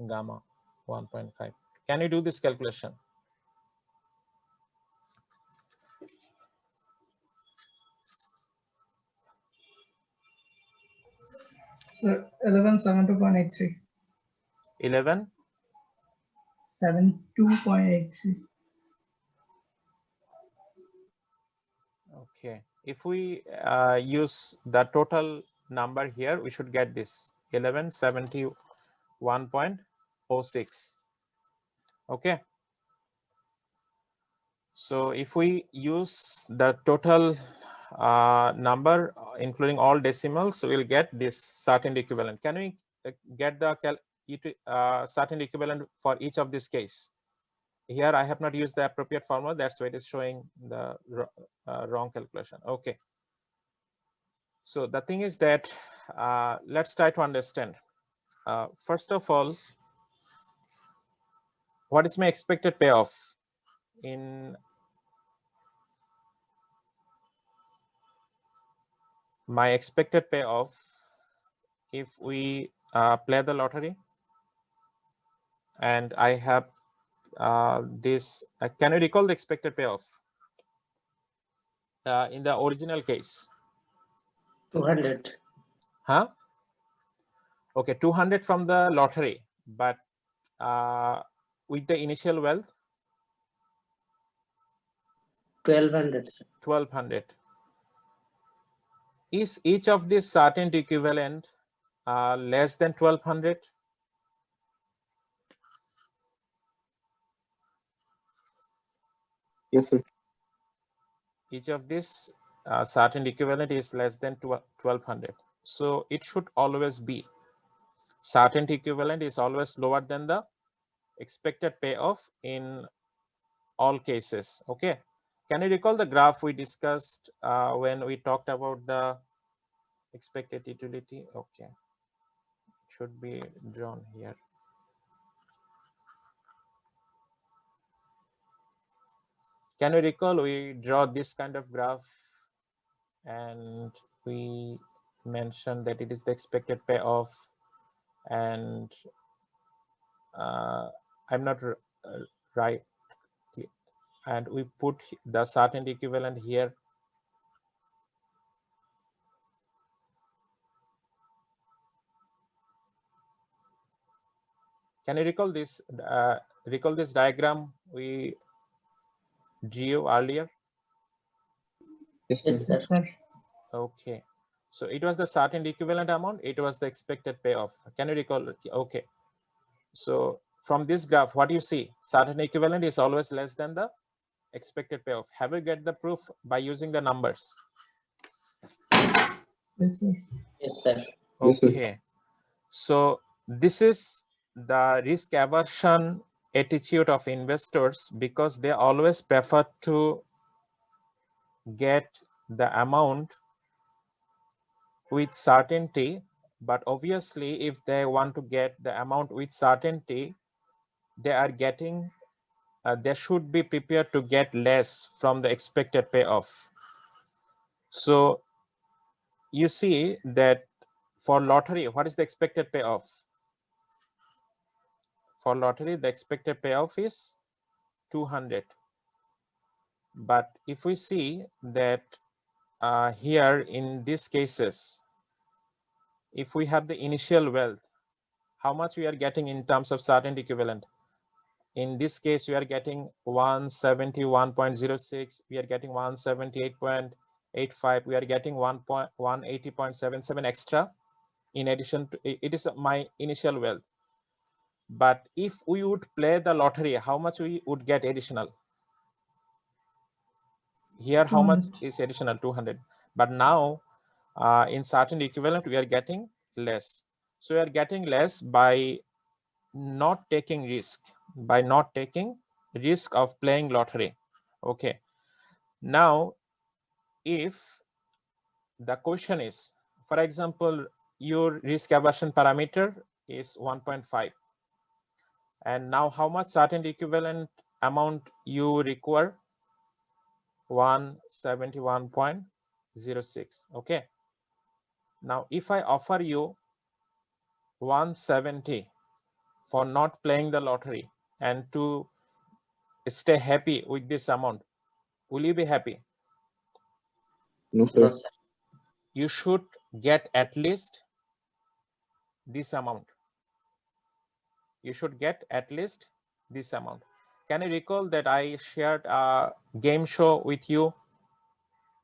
gamma 1.5. Can you do this calculation? So 1172.83. 11. 72.83. Okay, if we use the total number here, we should get this 1171.06. Okay. So if we use the total number, including all decimals, we'll get this certain equivalent. Can we get the certain equivalent for each of this case? Here I have not used the appropriate formula, that's why it is showing the wrong calculation. Okay. So the thing is that let's try to understand. First of all, what is my expected payoff in my expected payoff if we play the lottery and I have this. Can you recall the expected payoff in the original case? 200. Huh? Okay, 200 from the lottery, but with the initial wealth 1200, sir. 1200. Is each of these certain equivalent less than 1200? Yes, sir. Each of these certain equivalent is less than 1200. So it should always be certain equivalent is always lower than the expected payoff in all cases. Okay. Can you recall the graph we discussed when we talked about the expected utility? Okay. It should be drawn here. Can you recall we draw this kind of graph and we mentioned that it is the expected payoff, and I'm not right, and we put the certain equivalent here. Can you recall this diagram we drew earlier? Yes, Yes, sir. sir. Yes, sir. Okay, so it was the certain equivalent amount, it was the expected payoff. Can you recall? Okay, so from this graph, what you see, certain equivalent is always less than the expected payoff. Have you get the proof by using the numbers? Yes, sir. Yes, sir. Yes, sir. Okay, so this is the risk aversion attitude of investors, because they always prefer to get the amount with certainty. But obviously, if they want to get the amount with certainty, they are getting they should be prepared to get less from the expected payoff. So you see that for lottery, what is the expected payoff? For lottery, the expected payoff is 200. But if we see that here in these cases, if we have the initial wealth, how much we are getting in terms of certain equivalent? In this case, we are getting 171.06, we are getting 178.85, we are getting 180.77 extra in addition to it is my initial wealth. But if we would play the lottery, how much we would get additional? Here, how much 200. is additional? 200. But now in certain equivalent, we are getting less. So we are getting less by not taking risk, of playing lottery. Okay. Now, if the question is, for example, your risk aversion parameter is 1.5, and now how much certain equivalent amount you require? 171.06. Okay. Now, if I offer you 170 for not playing the lottery and to stay happy with this amount, will you be happy? No, No, sir. sir. You should get at least this amount. You should get at least this amount. Can you recall that I shared a game show with you,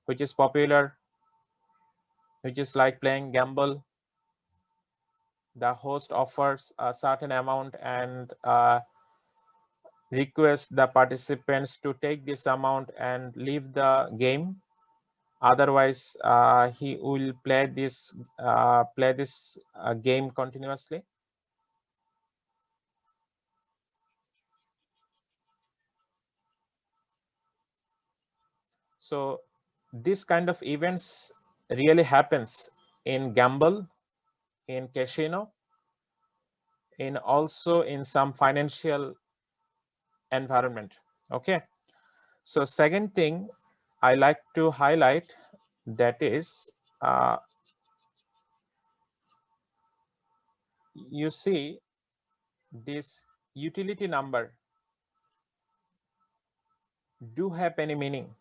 which is popular which is like playing gamble. The host offers a certain amount and requests the participants to take this amount and leave the game. Otherwise, he will play this game continuously. So this kind of events really happens in gamble, in casino, in also in some financial environment. Okay. So second thing I like to highlight, that is, you see this utility number do have any meaning.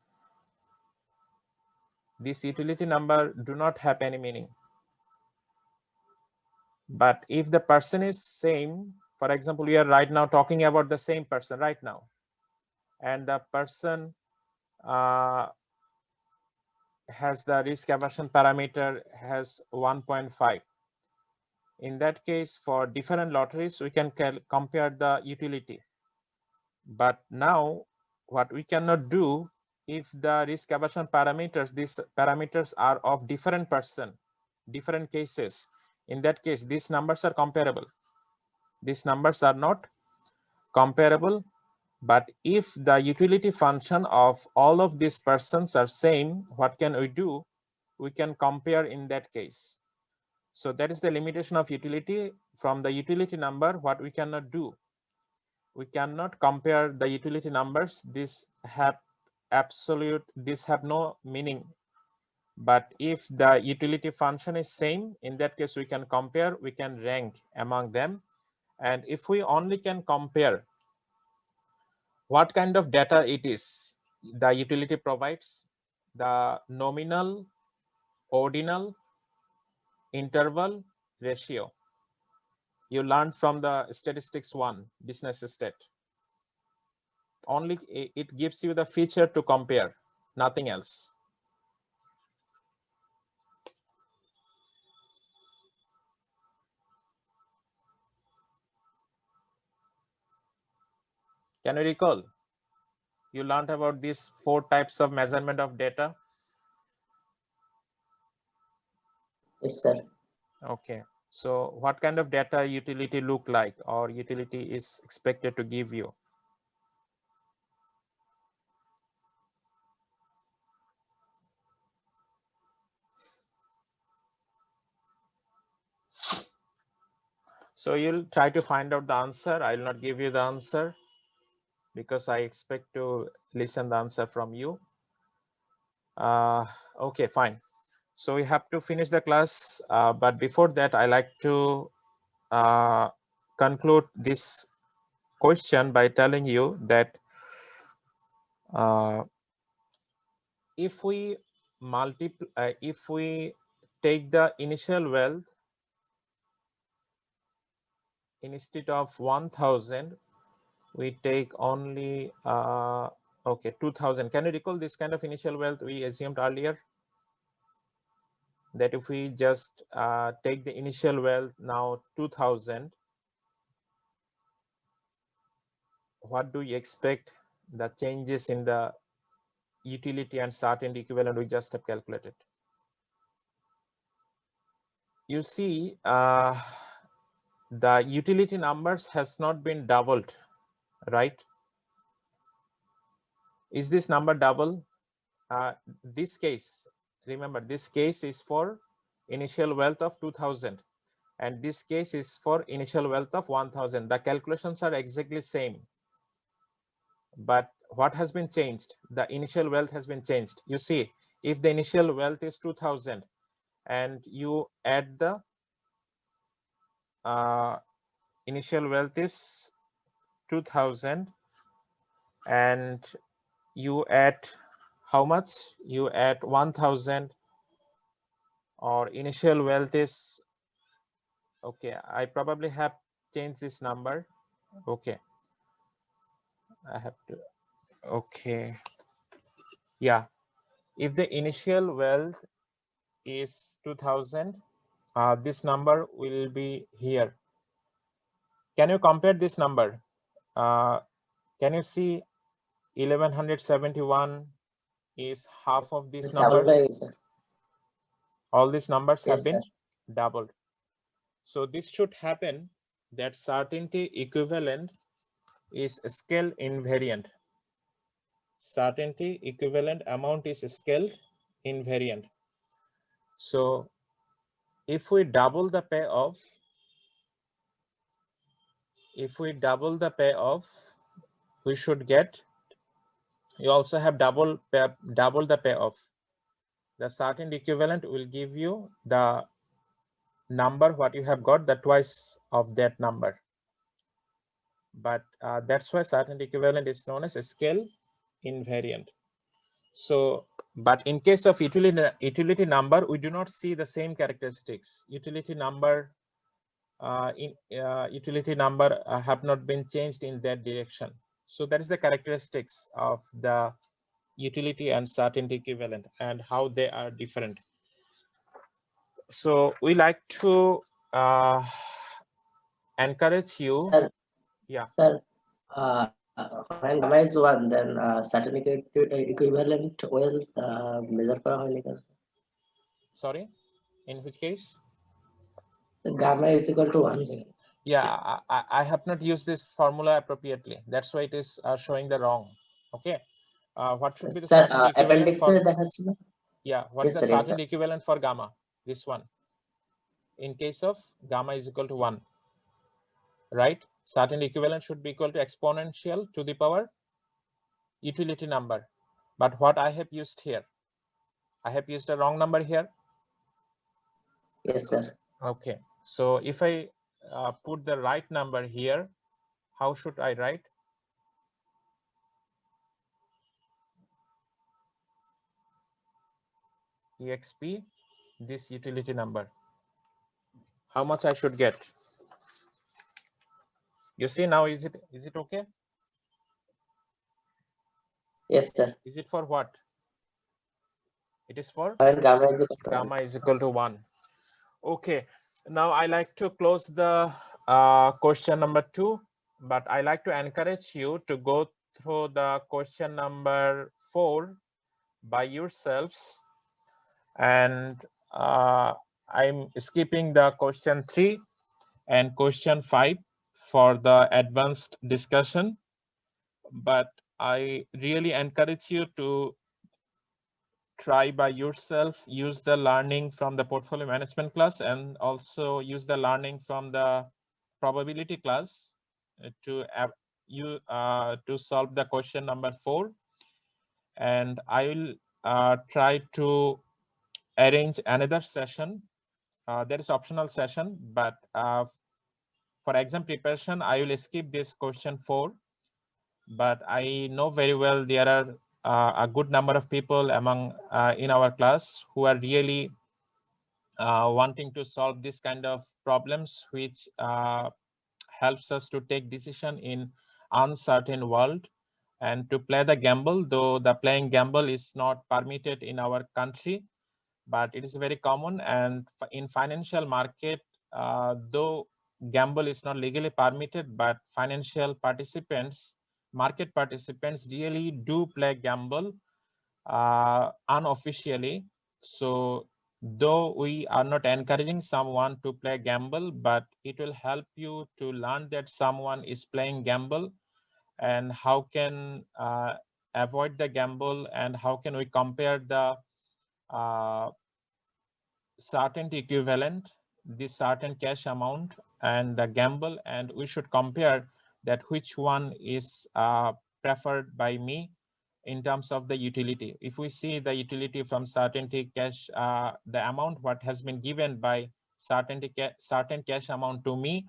This utility number do not have any meaning. But if the person is same, for example, we are right now talking about the same person right now, and the person has the risk aversion parameter has 1.5. In that case, for different lotteries, we can compare the utility. But now what we cannot do, if the risk aversion parameters, these parameters are of different person, different cases, in that case, these numbers are comparable. These numbers are not comparable. But if the utility function of all of these persons are same, what can we do? We can compare in that case. So that is the limitation of utility. From the utility number, what we cannot do, we cannot compare the utility numbers. These have no meaning. But if the utility function is same, in that case we can compare, we can rank among them. And if we only can compare what kind of data it is, the utility provides the nominal, ordinal, interval, ratio. You learned from the statistics 1, business state. Only it gives you the feature to compare, nothing else. Can you recall? You learned about these 4 types of measurement of data. Yes, sir. Okay. So what kind of data utility look like, or utility is expected to give you? So you'll try to find out the answer. I will not give you the answer because I expect to listen the answer from you. Okay, fine. So we have to finish the class, but before that, I like to conclude this question by telling you that if we if we take the initial wealth instead of 1,000, we take only okay, 2,000. Can you recall this kind of initial wealth we assumed earlier? That if we just take the initial wealth now 2,000, what do you expect the changes in the utility and certain equivalent we just have calculated? You see, the utility numbers has not been doubled, right? Is this number double? This case, remember, this case is for initial wealth of 2,000, and this case is for initial wealth of 1,000. The calculations are exactly same, but what has been changed? The initial wealth has been changed. You see, if the initial wealth is 2,000 and you add the initial wealth is 2,000 and you add how much? You add 1,000, or initial wealth is, okay, I probably have changed this number. Okay, I have to, okay, yeah. If the initial wealth is 2000. This number will be here. Can you compare this number? Can you see 1171 is half of this Double number? হয়ে গেছে। All these numbers have Yes, been sir. doubled. So this should happen that certainty equivalent is scale invariant. Certainty equivalent amount is scale invariant. So if we double the payoff, we should get, you also have double the payoff. The certainty equivalent will give you the number what you have got, the twice of that number. But that's why certainty equivalent is known as a scale invariant. So, but in case of utility number, we do not see the same characteristics. Utility number have not been changed in that direction. So that is the characteristics of the utility and certainty equivalent and how they are different. So we like to encourage you. Sir, Yeah. Sir, when gamma is 1, then certainty equivalent will measure করা হয়নি কেন? Sorry, in which case? Gamma is equal to 1. Yeah, I have not used this formula appropriately. That's why it is showing the wrong. Okay. What should be the Sir, certainty equivalent appendix for? দেখাচ্ছিল। Yeah, what Yes, is the sir, yes, certainty equivalent for gamma? This one. In case of gamma is equal to 1, right? Certainty equivalent should be equal to exponential to the power utility number. But what I have used here, I have used a wrong number here. Yes, sir. Okay, so if I put the right number here, how should I write? EXP, this utility number. How much I should get? You see now, is it okay? Yes, sir. Is it for what? It is for When gamma is equal to 1. gamma is equal to 1. Okay, now I like to close the question number 2, but I like to encourage you to go through the question number 4 by yourselves, and I'm skipping the question 3 and question 5 for the advanced discussion, but I really encourage you to try by yourself, use the learning from the portfolio management class, and also use the learning from the probability class to solve the question number 4. And I will try to arrange another session. There is optional session, but for exam preparation, I will skip this question 4. But I know very well there are a good number of people among in our class who are really wanting to solve this kind of problems, which helps us to take decision in uncertain world and to play the gamble, though the playing gamble is not permitted in our country, but it is very common. And in financial market, though gamble is not legally permitted, but financial participants, market participants really do play gamble unofficially. So though we are not encouraging someone to play gamble, but it will help you to learn that someone is playing gamble and how can avoid the gamble, and how can we compare the certainty equivalent, this certain cash amount and the gamble, and we should compare that which one is preferred by me in terms of the utility. If we see the utility from certainty cash, the amount what has been given by certain cash amount to me,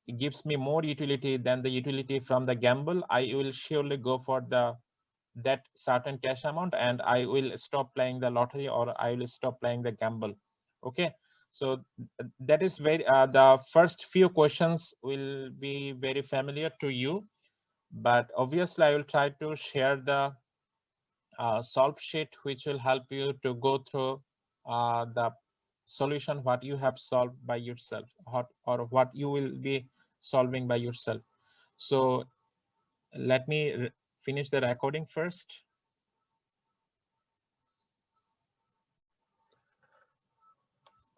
it gives me more utility than the utility from the gamble, I will surely go for that certain cash amount, and I will stop playing the lottery, or I will stop playing the gamble. Okay, so that is very the first few questions will be very familiar to you, but obviously I will try to share the solve sheet which will help you to go through the solution what you have solved by yourself, or what you will be solving by yourself. So let me finish the recording first.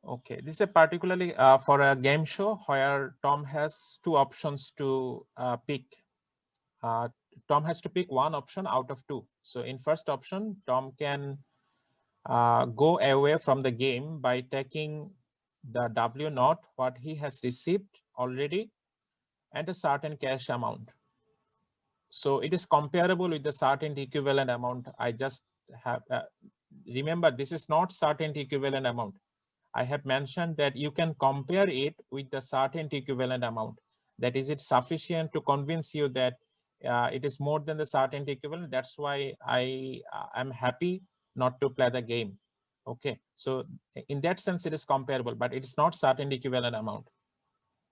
Okay, this is a particularly for a game show where Tom has two options to pick. Tom has to pick one option out of two. So in first option, Tom can go away from the game by taking the W naught, what he has received already, and a certain cash amount. So it is comparable with the certainty equivalent amount I just have. Remember, this is not certainty equivalent amount. I have mentioned that you can compare it with the certainty equivalent amount. That is it sufficient to convince you that it is more than the certainty equivalent? That's why I am happy not to play the game. Okay, so in that sense, it is comparable, but it is not certainty equivalent amount.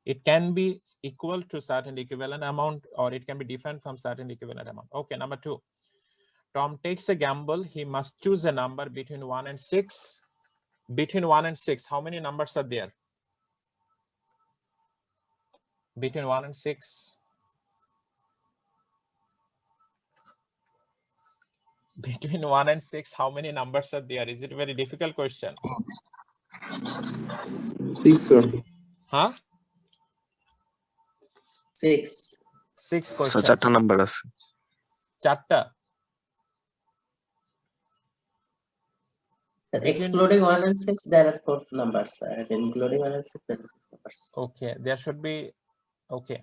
It can be equal to certainty equivalent amount, or it can be different from certainty equivalent amount. Okay, number 2. Tom takes a gamble. He must choose a number between 1 and 6. Between 1 and 6, how many numbers are there? Between 1 and 6. Between 1 and 6, how many numbers are there? Is it a very difficult question? 6, sir. Huh? 6. 6 So questions. 4টা number আছে। 4টা. Excluding 1 and 6, there are 4 numbers, and including 1 and 6, there are 6 numbers. Okay, there should be, okay.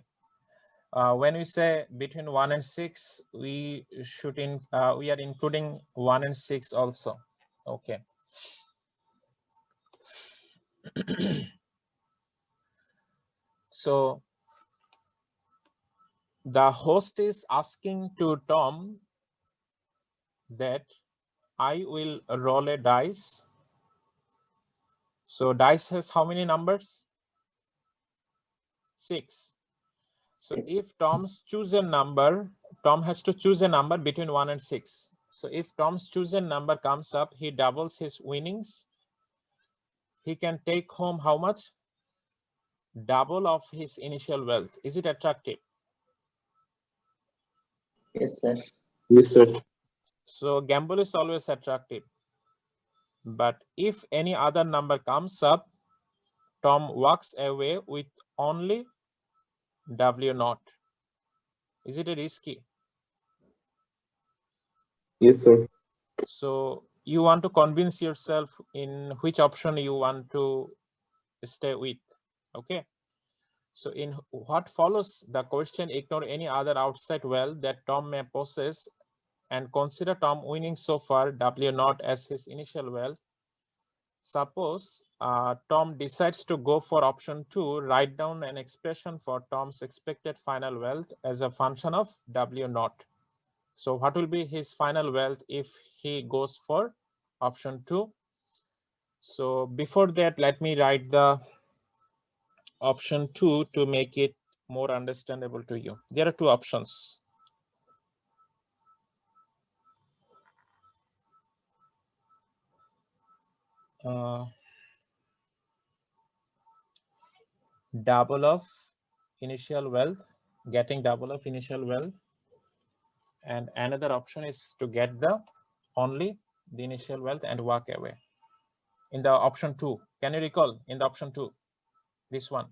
When we say between 1 and 6, we are including 1 and 6 also. Okay. So the host is asking to Tom that I will roll a dice. So dice has how many numbers? 6. So if Tom's choose a number, Tom has to choose a number between 1 and 6. So if Tom's chosen number comes up, he doubles his winnings. He can take home how much? Double of his initial wealth. Is it attractive? Yes, sir. Yes, sir. So gamble is always attractive. But if any other number comes up, Tom walks away with only W naught. Is it a risky? Yes, sir. So you want to convince yourself in which option you want to stay with. Okay. So in what follows the question, ignore any other outside wealth that Tom may possess and consider Tom winning so far W naught as his initial wealth. Suppose Tom decides to go for option 2, write down an expression for Tom's expected final wealth as a function of W naught. So what will be his final wealth if he goes for option 2? So before that, let me write the option 2 to make it more understandable to you. There are 2 options. Double of initial wealth, getting double of initial wealth, and another option is to get the only the initial wealth and walk away. In the option 2, can you recall in the option 2, this one?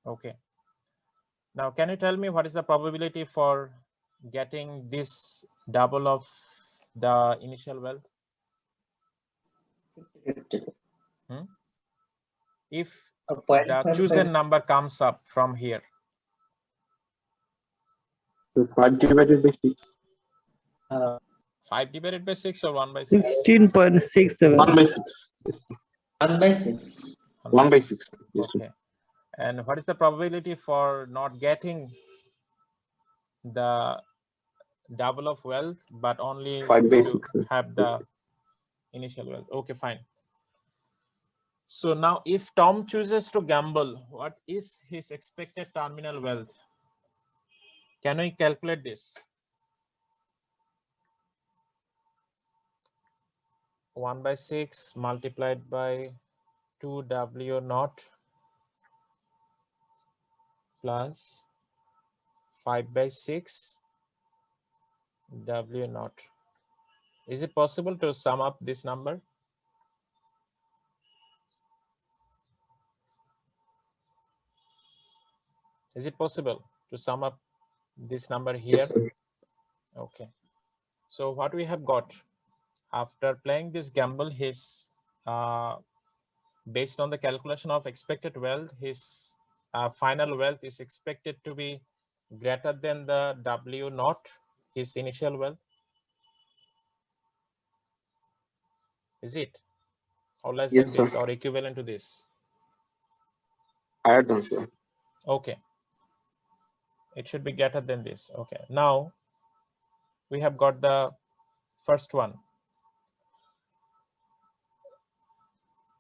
Okay. Now, can you tell me what is the probability for getting this double of the initial wealth? 50, sir. If A point the chosen number comes up from here. So 5 divided by 6. 5 divided by 6 or 1 by 6? 16.67. 1 by 6. Yes. 1 by 6. 1 by 6. Yes, sir. Okay. And what is the probability for not getting the double of wealth, but only 5 by to 6, sir. have the initial wealth? Okay, fine. So now if Tom chooses to gamble, what is his expected terminal wealth? Can we calculate this? 1 by 6 multiplied by 2W naught plus 5 by 6 W naught. Is it possible to sum up this number? Is it possible to sum up this number here? Yes, sir. Okay. So what we have got after playing this gamble, his based on the calculation of expected wealth, his final wealth is expected to be greater than the W naught, his initial wealth. Is it? Or less Yes, than this sir. or equivalent to this? Higher than, sir. Okay. It should be greater than this. Okay. Now we have got the first one.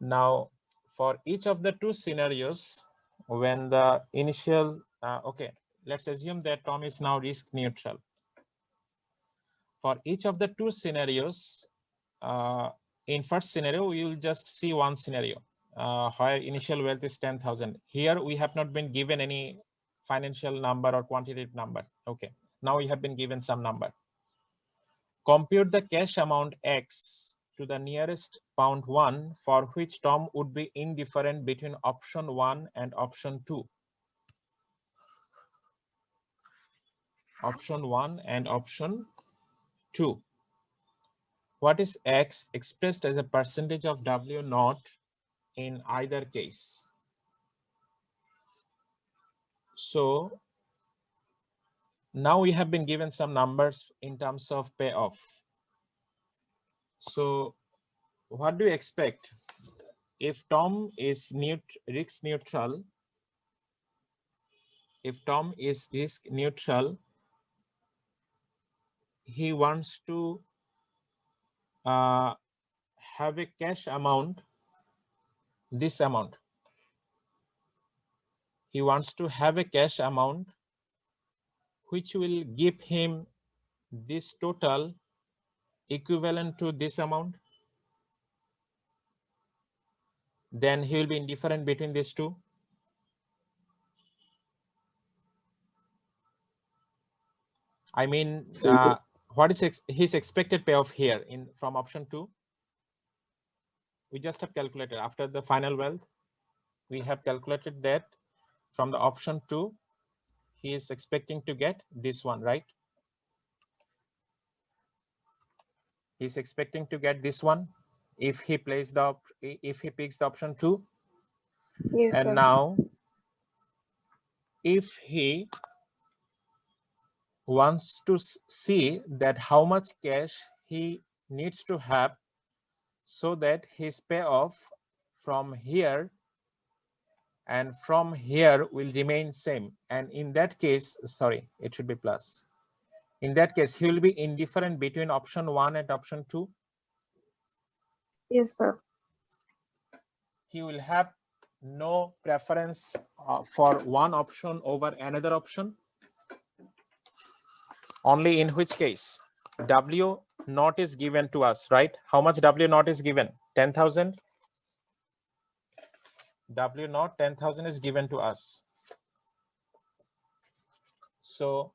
Now for each of the two scenarios, when the initial, okay, let's assume that Tom is now risk neutral. For each of the two scenarios, in first scenario, we will just see one scenario where initial wealth is 10,000. Here we have not been given any financial number or quantitative number. Okay, now we have been given some number. Compute the cash amount X to the nearest £1 for which Tom would be indifferent between option 1 and option 2. Option 1 and option 2. What is X expressed as a percentage of W naught in either case? So now we have been given some numbers in terms of payoff. So what do you expect if Tom is risk neutral? If Tom is risk neutral, he wants to have a cash amount, this amount. He wants to have a cash amount which will give him this total equivalent to this amount. Then he will be indifferent between these two. I mean, what is his expected payoff here from option 2? We just have calculated after the final wealth. We have calculated that from the option 2, he is expecting to get this one, right? He's expecting to get this one if he picks the option 2. Yes, And sir. now if he wants to see that how much cash he needs to have so that his payoff from here and from here will remain same, and in that case, sorry, it should be plus. In that case, he will be indifferent between option 1 and option 2. Yes, sir. He will have no preference for one option over another option. Only in which case W naught is given to us, right? How much W naught is given? 10,000. W naught 10,000 is given to us. So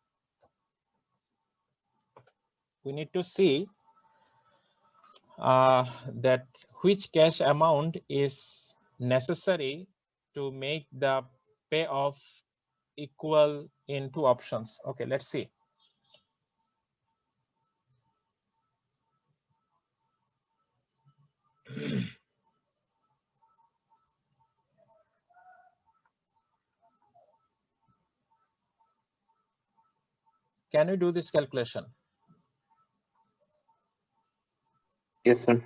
we need to see that which cash amount is necessary to make the payoff equal in two options. Okay, let's see. Can we do this calculation? Yes, sir.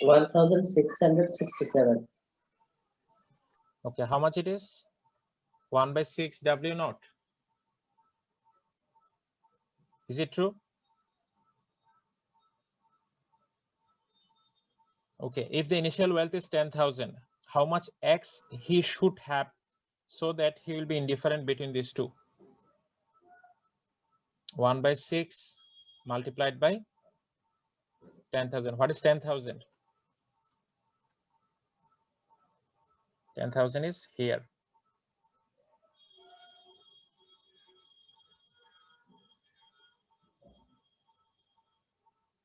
1667. Okay, how much it is? 1 by 6 W naught. Is it true? Okay, if the initial wealth is 10,000, how much X he should have so that he will be indifferent between these two? 1 by 6 multiplied by 10,000. What is 10,000? 10,000 is here.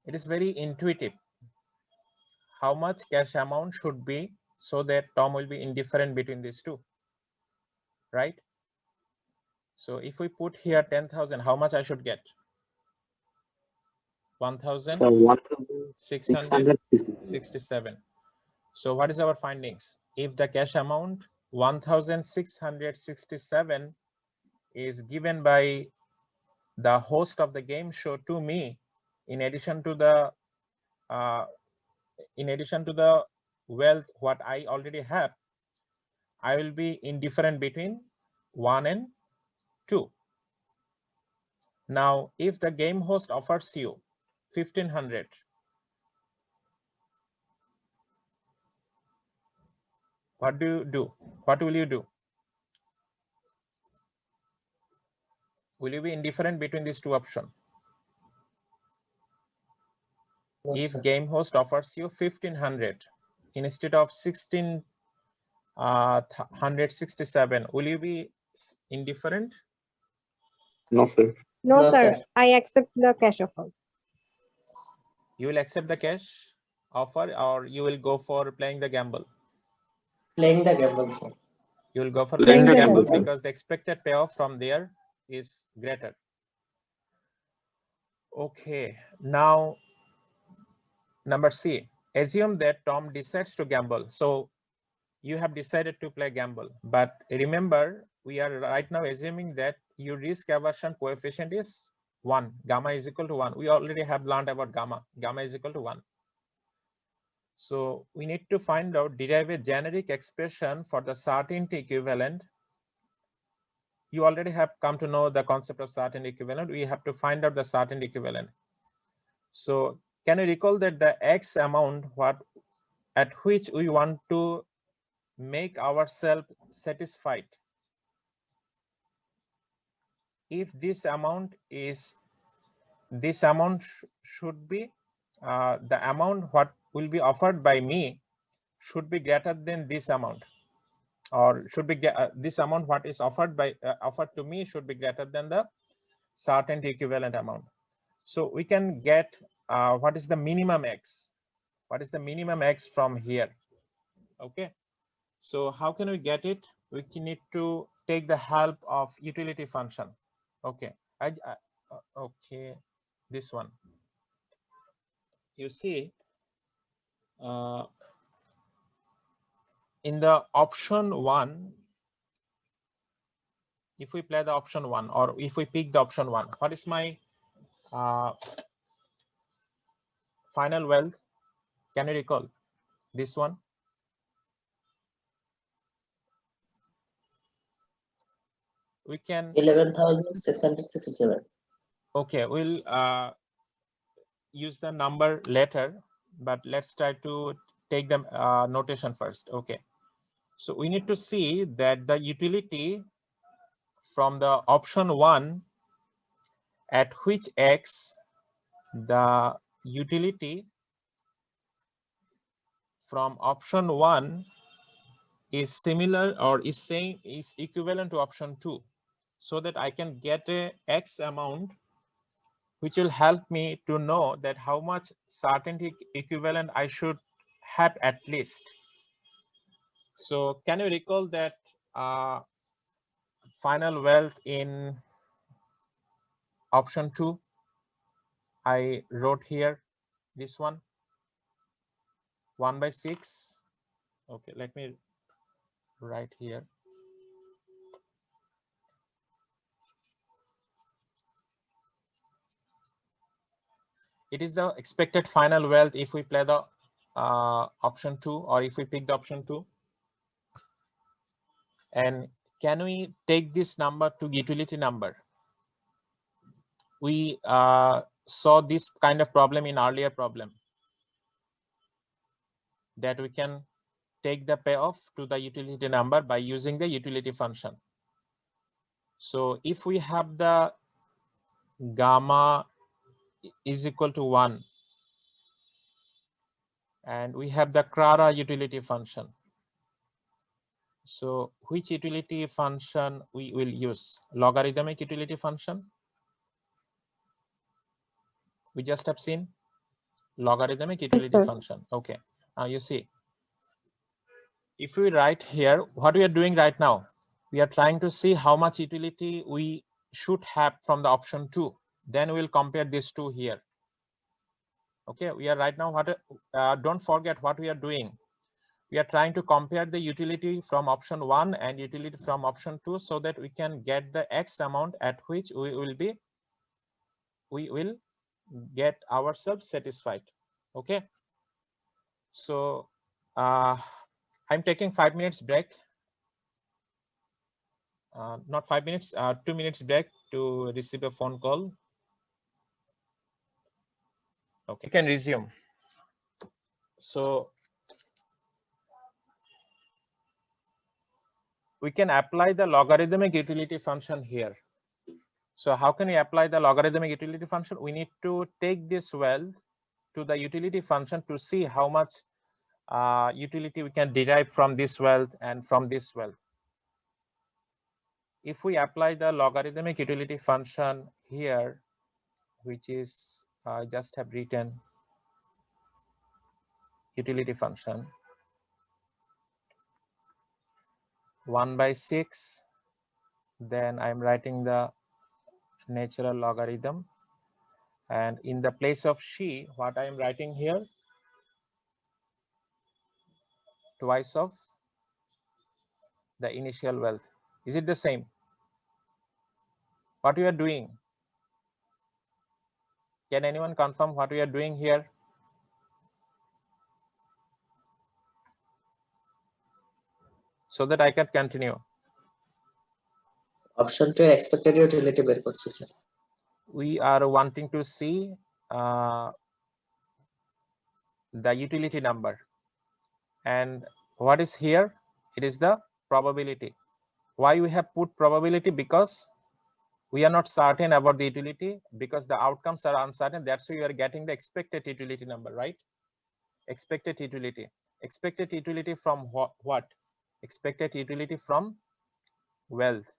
It is very intuitive. How much cash amount should be so that Tom will be indifferent between these two, right? So if we put here 10,000, how much I should get? 1,667. So what is our findings? If the cash amount 1,667 is given by the host of the game show to me, in addition to the wealth what I already have, I will be indifferent between 1 and 2. Now, if the game host offers you 1,500, what do you do? What will you do? Will you be indifferent between these two options? No, If sir. game host offers you 1,500 instead of 1,667, will you be indifferent? No, sir. No, No, sir. sir. I accept the cash offer. You will accept the cash offer, or you will go for playing the gamble? Playing the gamble, sir. You will go for Playing playing the the gamble gamble. because the expected payoff from there is greater. Okay, now number C, assume that Tom decides to gamble. So you have decided to play gamble, but remember, we are right now assuming that your risk aversion coefficient is 1, gamma is equal to 1. We already have learned about gamma is equal to 1. So we need to find out, derive a generic expression for the certainty equivalent. You already have come to know the concept of certainty equivalent. We have to find out the certainty equivalent. So can you recall that the X amount at which we want to make ourselves satisfied? If this amount should be the amount what will be offered by me should be greater than this amount, or should be this amount what is offered to me should be greater than the certainty equivalent amount. So we can get what is the minimum X? What is the minimum X from here? Okay. So how can we get it? We need to take the help of utility function. Okay. Okay. This one. You see, in the option 1, if we play the option 1, or if we pick the option 1, what is my final wealth? Can you recall this one? We can 11,667. Okay, we'll use the number later, but let's try to take the notation first. Okay, so we need to see that the utility from the option 1 at which X the utility from option 1 is similar or is equivalent to option 2, so that I can get a X amount which will help me to know that how much certainty equivalent I should have at least. So can you recall that final wealth in option 2? I wrote here this one, 1/6. Okay, let me write here. It is the expected final wealth if we play the option 2, or if we pick the option 2. And can we take this number to utility number? We saw this kind of problem in earlier problem, that we can take the payoff to the utility number by using the utility function. So if we have the gamma is equal to 1 And we have the Qra utility function. So which utility function we will use? Logarithmic utility function. We just have seen logarithmic utility sir. function. Okay. Now you see, if we write here, what we are doing right now, we are trying to see how much utility we should have from the option 2. Then we will compare these two here. Okay, we are right now, don't forget what we are doing. We are trying to compare the utility from option 1 and utility from option 2 so that we can get the X amount at which we will get ourselves satisfied. Okay. So I'm taking 5 minutes break. Not 5 minutes, 2 minutes break to receive a phone call. Okay, can resume. So we can apply the logarithmic utility function here. So how can we apply the logarithmic utility function? We need to take this wealth to the utility function to see how much utility we can derive from this wealth and from this wealth. If we apply the logarithmic utility function here, which is just have written utility function 1/6, then I'm writing the natural logarithm, and in the place of she, what I'm writing here, twice of the initial wealth. Is it the same? What we are doing? Can anyone confirm what we are doing here? So that I can continue. Option 2 expected utility বের করছি sir. We are wanting to see the utility number, and what is here? It is the probability. Why we have put probability? Because we are not certain about the utility, because the outcomes are uncertain. That's why you are getting the expected utility number, right? Expected utility. Expected utility from what? Expected utility from wealth.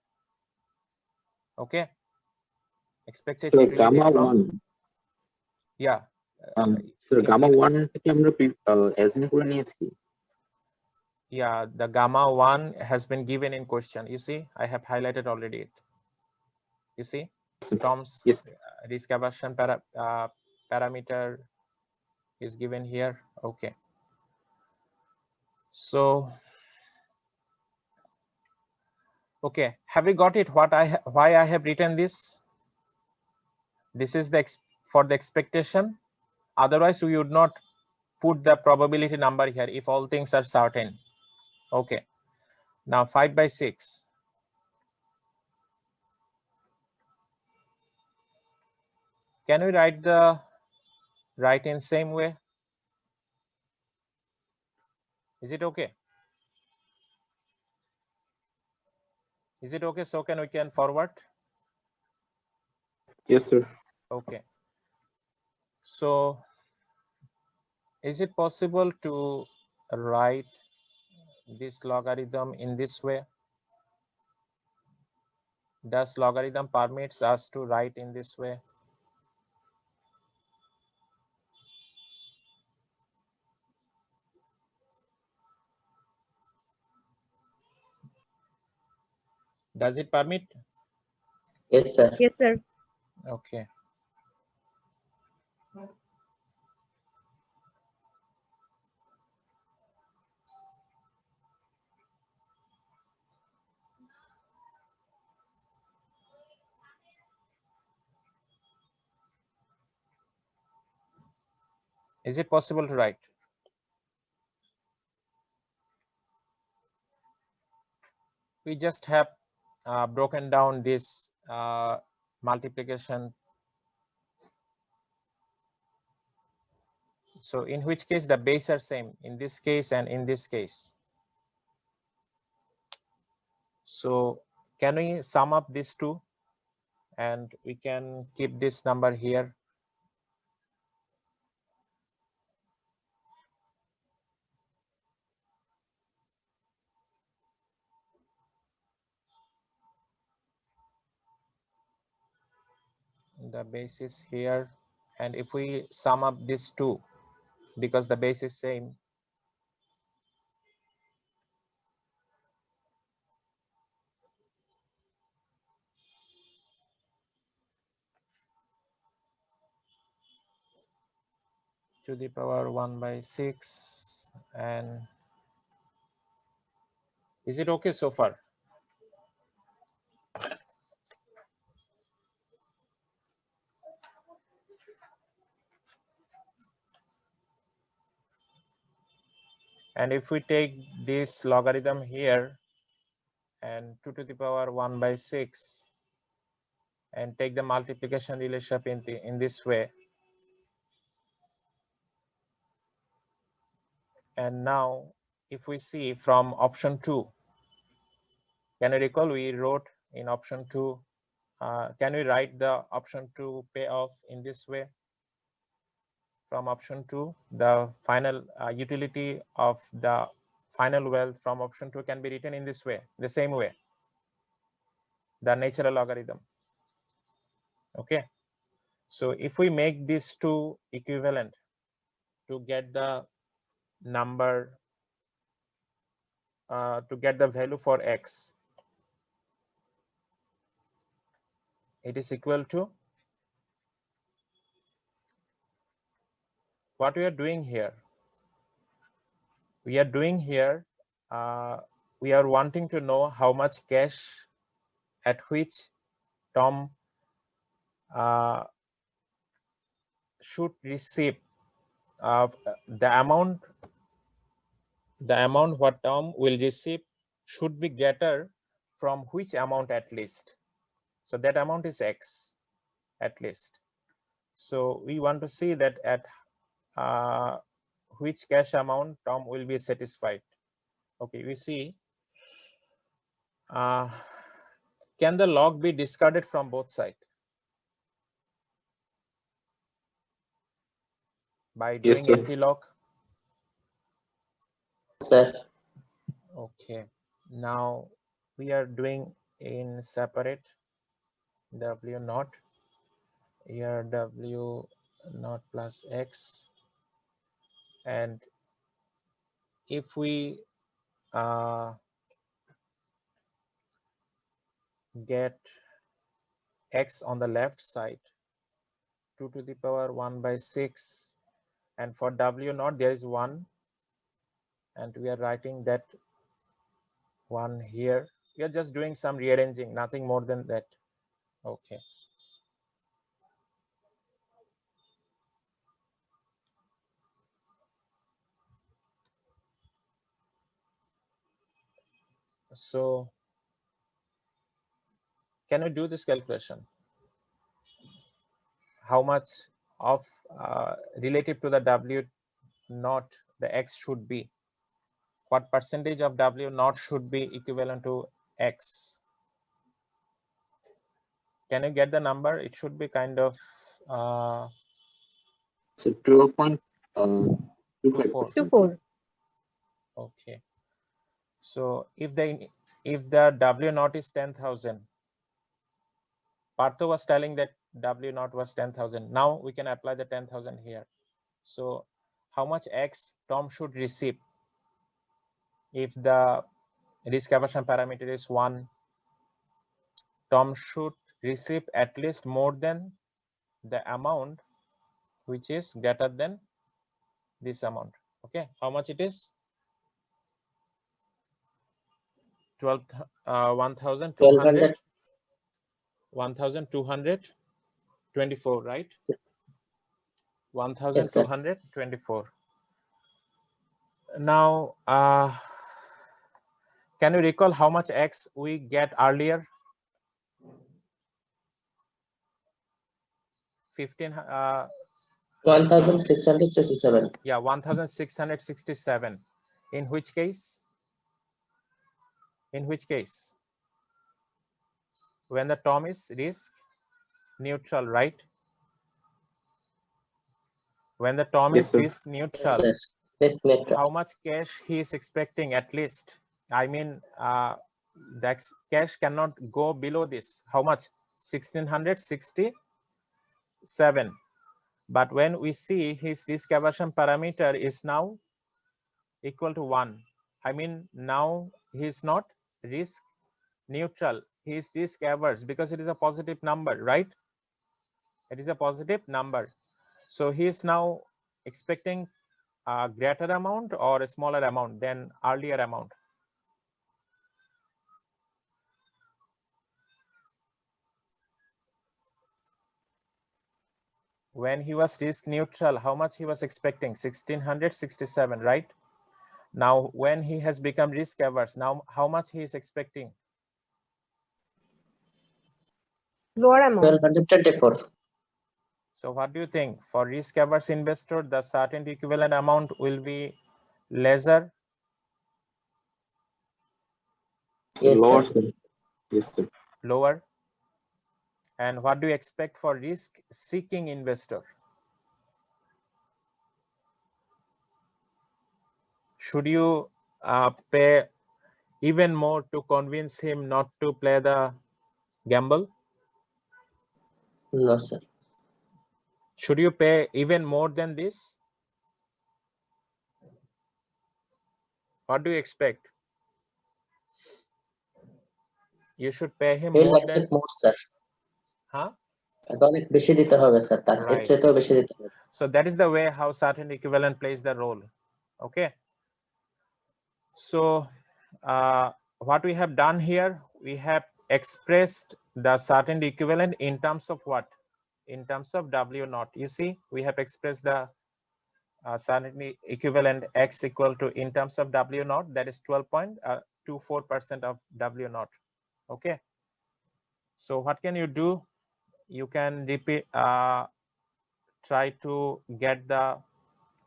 Okay. Expected So utility gamma from 1, yeah. so gamma 1 থেকে আমরা assume করে নিয়েছি। Yeah, the gamma 1 has been given in question. You see, I have highlighted already it. You see, Tom's Yes. risk aversion parameter is given here. Okay. So, okay, have we got it? Why I have written this? This is for the expectation. Otherwise, we would not put the probability number here if all things are certain. Okay. Now 5/6. Can we write in same way? Is it okay? Is it okay? So we can forward? Yes, sir. Okay. So is it possible to write this logarithm in this way? Does logarithm permits us to write in this way? Does it permit? Yes sir. Yes, sir. Okay. Is it possible to write? We just have broken down this multiplication. So in which case the base are same in this case and in this case. So can we sum up these two and we can keep this number here? the base is here, and if we sum up these two, because the base is same, to the power 1/6, and is it okay so far? And if we take this logarithm here and 2 to the power 1/6 and take the multiplication relationship in this way, and now if we see from option 2, can you recall we wrote in option 2, can we write the option 2 payoff in this way? From option 2, the final utility of the final wealth from option 2 can be written in this way, the same way, the natural logarithm. Okay, so if we make these two equivalent to get the number, to get the value for x, it is equal to what we are doing here. We are doing here, we are wanting to know how much cash at which Tom should receive, the amount what Tom will receive should be greater from which amount at least. So that amount is x at least. So we want to see that at which cash amount Tom will be satisfied. Okay, we see, can the log be discarded from both sides by doing sir. anti-log? Sir, Okay, now we are doing in separate W naught, here W naught plus X, and if we get X on the left side, 2 to the power 1/6, and for W naught there is 1, and we are writing that 1 here. We are just doing some rearranging, nothing more than that. Okay. So can we do this calculation? How much of relative to the W naught the X should be? What percentage of W naught should be equivalent to X? Can you get the number? It should be kind of So 12.25%. 24. okay. So if the W naught is 10,000, Partho was telling that W naught was 10,000. Now we can apply the 10,000 here. So how much X Tom should receive if the risk aversion parameter is 1? Tom should receive at least more than the amount which is greater than this amount. Okay, how much it is? 1,200. 1,224, right? 1,224. Now, can you recall how much X we get earlier? 1,667. Yeah, 1,667. In which case? In which case? When the Tom is risk neutral, right? When the Tom Yes, is sir. risk neutral, Yes, sir. Risk neutral. how much cash he is expecting at least? I mean, that cash cannot go below this. How much? 1,667. 7. But when we see his risk aversion parameter is now equal to 1, I mean now he is not risk neutral, he is risk averse because it is a positive number, right? It is a positive number. So he is now expecting a greater amount or a smaller amount than earlier amount. When he was risk neutral, how much he was expecting? 1667, right? Now when he has become risk averse, now how much he is expecting? Lower amount. 1224. So what do you think? For risk averse investor, the certainty equivalent amount will be lesser? Yes, Lower, sir. sir. Yes, sir. Lower? And what do you expect for risk seeking investor? Should you pay even more to convince him not to play the gamble? No, sir. Should you pay even more than this? What do you expect? You should pay him He will more than, accept more, sir. huh? তাকে অনেক বেশি দিতে হবে sir, তার এর Right. চাইতেও বেশি দিতে হবে। So that is the way how certain equivalent plays the role. Okay. So what we have done here, we have expressed the certainty equivalent in terms of what? In terms of W naught. You see, we have expressed the certainty equivalent X equal to in terms of W naught, that is 12.24% of W naught. Okay. So what can you do? You can repeat, try to get the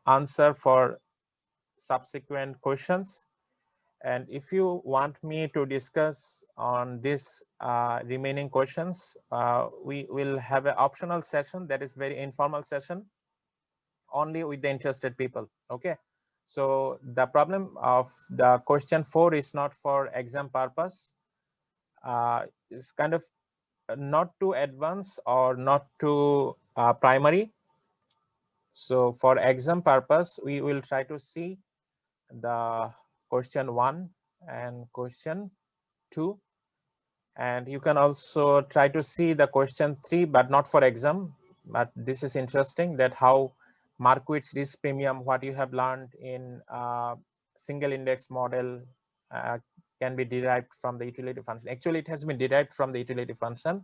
answer for subsequent questions. And if you want me to discuss on this remaining questions, we will have an optional session that is very informal session only with the interested people. Okay. So the problem of the question 4 is not for exam purpose. It's kind of not too advanced or not too primary. So for exam purpose, we will try to see the question 1 and question 2, and you can also try to see the question 3, but not for exam. But this is interesting, that how Markowitz risk premium, what you have learned in single index model, can be derived from the utility function. Actually, it has been derived from the utility function.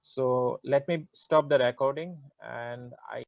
So let me stop the recording and I